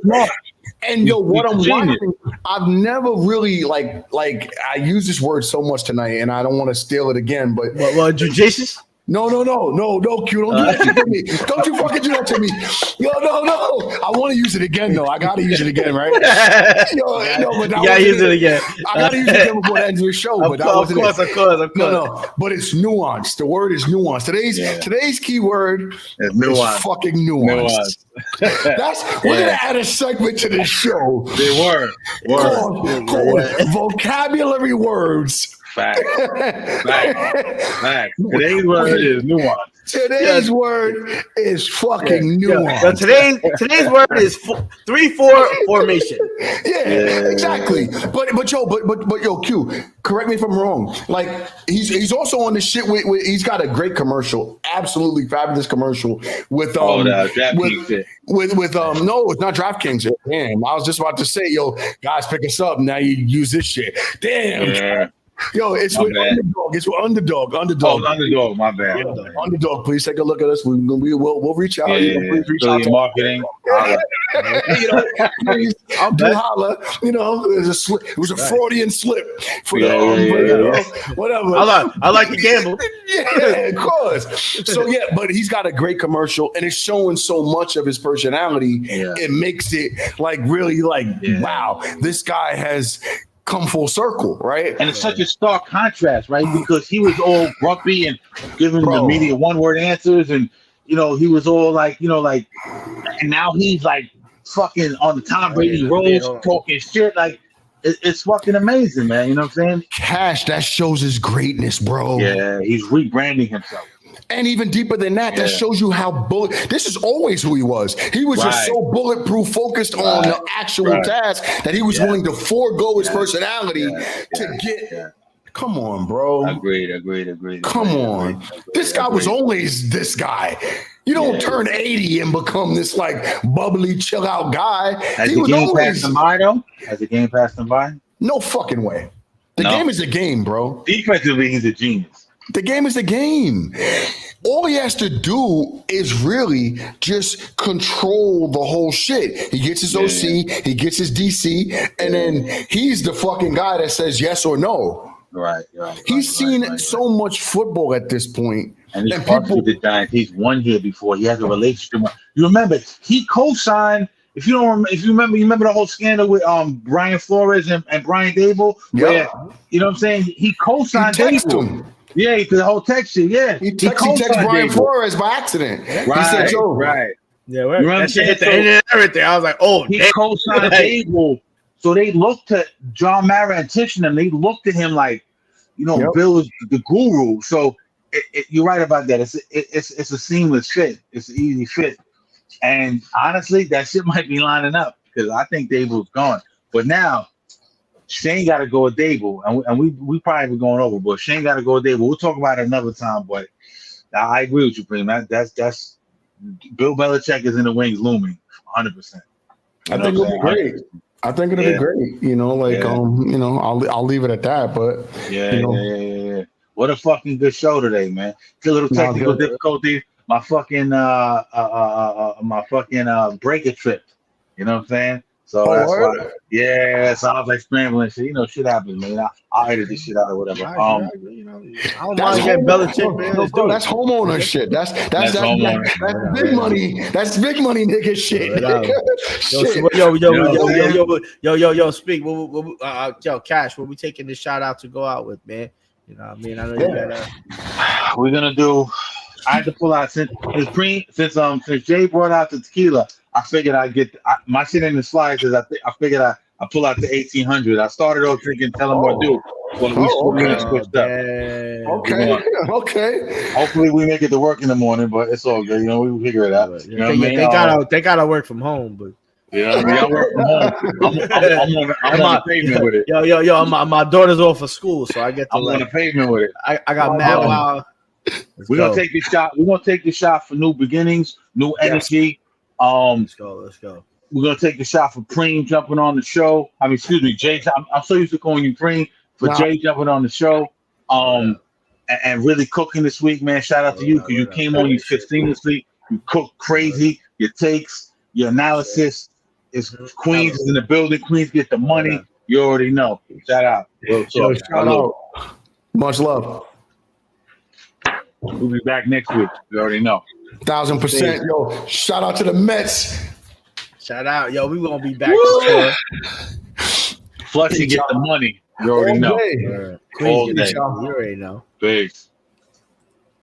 And what I'm watching, I've never really like I use this word so much tonight, and I don't want to steal it again. But jujitsu? No, Q, don't do that to me. Don't you fucking do that to me. No. I want to use it again, though. I got to use it again, right? But I gotta use it again. I got to use it again before the end of the show. But of course. No. But it's nuanced. The word is nuanced. Today's key word is fucking nuanced. We're gonna add a segment to this show. They were vocabulary words. Fact. Today's word is nuance. Today's word is fucking nuance. Today's word is 3-4 formation. Yeah, exactly. But Q, correct me if I'm wrong. Like he's also on the shit with he's got a great commercial, absolutely fabulous commercial with DraftKings. No, it's not DraftKings. Damn, I was just about to say, guys, pick us up. Now you use this shit. Damn. Yeah. It's with Underdog. It's with Underdog. Underdog. My bad. Yeah, Underdog. Please take a look at us. We'll reach out. Please reach out to marketing. Please do holla. It was a Freudian slip for whatever. I like to gamble. Yeah, of course. So but he's got a great commercial, and it's showing so much of his personality. Yeah. It makes it like really wow, this guy has come full circle, right? And it's such a stark contrast, right? Because he was all grumpy and giving the media one-word answers, and he was all and now he's like fucking on the Tom Brady road talking shit. Like it's fucking amazing, man. You know what I'm saying? Cash, that shows his greatness, bro. Yeah, he's rebranding himself. And even deeper than that, that shows you how this is always who he was. He was just so bulletproof, focused on the actual task that he was willing to forego his personality to get Come on, bro. Agreed. Come on. This guy was always this guy. You don't turn 80 and become this like bubbly, chill out guy. Has the game passed him by though? Has the game passed him by? No fucking way. The game is the game, bro. Defensively, he's a genius. The game is the game. All he has to do is really just control the whole shit. He gets his OC, he gets his DC, and then he's the fucking guy that says yes or no. Right. He's seen so much football at this point. And he's with the Giants. He's won here before. He has a relationship. You remember he co-signed. If you remember the whole scandal with Brian Flores and Brian Dable. Where, you know what I'm saying? He co-signed Dable. Yeah, the whole text shit. Yeah, he texted Brian Flores by accident. Right, he said, "Yo, right." Yeah, that shit hit the end and everything. I was like, "Oh, he co-signed Dable." So they looked at John Mara and Tishman. They looked at him like, Bill is the guru. So you're right about that. It's a seamless fit. It's an easy fit. And honestly, that shit might be lining up because I think Dable's gone. But now Shane got to go with Dable, and we probably be going over. But Shane got to go with Dable. We'll talk about it another time. But I agree with you, Preem. That's Bill Belichick is in the wings, looming 100%. I think it'll be great. I think it'll be great. I'll leave it at that. But yeah. What a fucking good show today, man. It's a little technical difficulty. My fucking breaker tripped. You know what I'm saying? So that's why. Yeah, so I was like scrambling shit. Shit happens, man. I'll edit this shit out or whatever. I don't mind getting Belichick, man. That's homeowner shit. That's big money. That's big money, nigga shit. Yo, speak. Yo, Cash, what we taking this shout out to go out with, man? You know what I mean? I know you gotta. We're gonna do. I had to pull out since Jay brought out the tequila. I figured I'd get my shit in the slides. I figured I pull out the 1800. I started off drinking Tell 'em What Do when we switched up. Okay. Hopefully we make it to work in the morning, but it's all good. We figure it out. They gotta work from home, but. Yeah, I work from home. I'm on the pavement with it. Yo, my daughter's off of school, so I get to. I'm on the pavement with it. I got mad wild. We're gonna take this shot. We're gonna take the shot for new beginnings, new energy. Let's go. We're gonna take the shot for Preem jumping on the show. Excuse me, Jay. I'm so used to calling you Preem for Jay jumping on the show. And really cooking this week, man. Shout out to you because you came on, you fit seamlessly. You cooked crazy. Your takes, your analysis. Queens is in the building. Queens get the money. You already know. Shout out. Shout out. Much love. We'll be back next week. You already know. 1,000%. Yo, shout out to the Mets. Shout out. Yo, we gonna be back. Flushing get the money. You already know. Queens, you already know. Peace.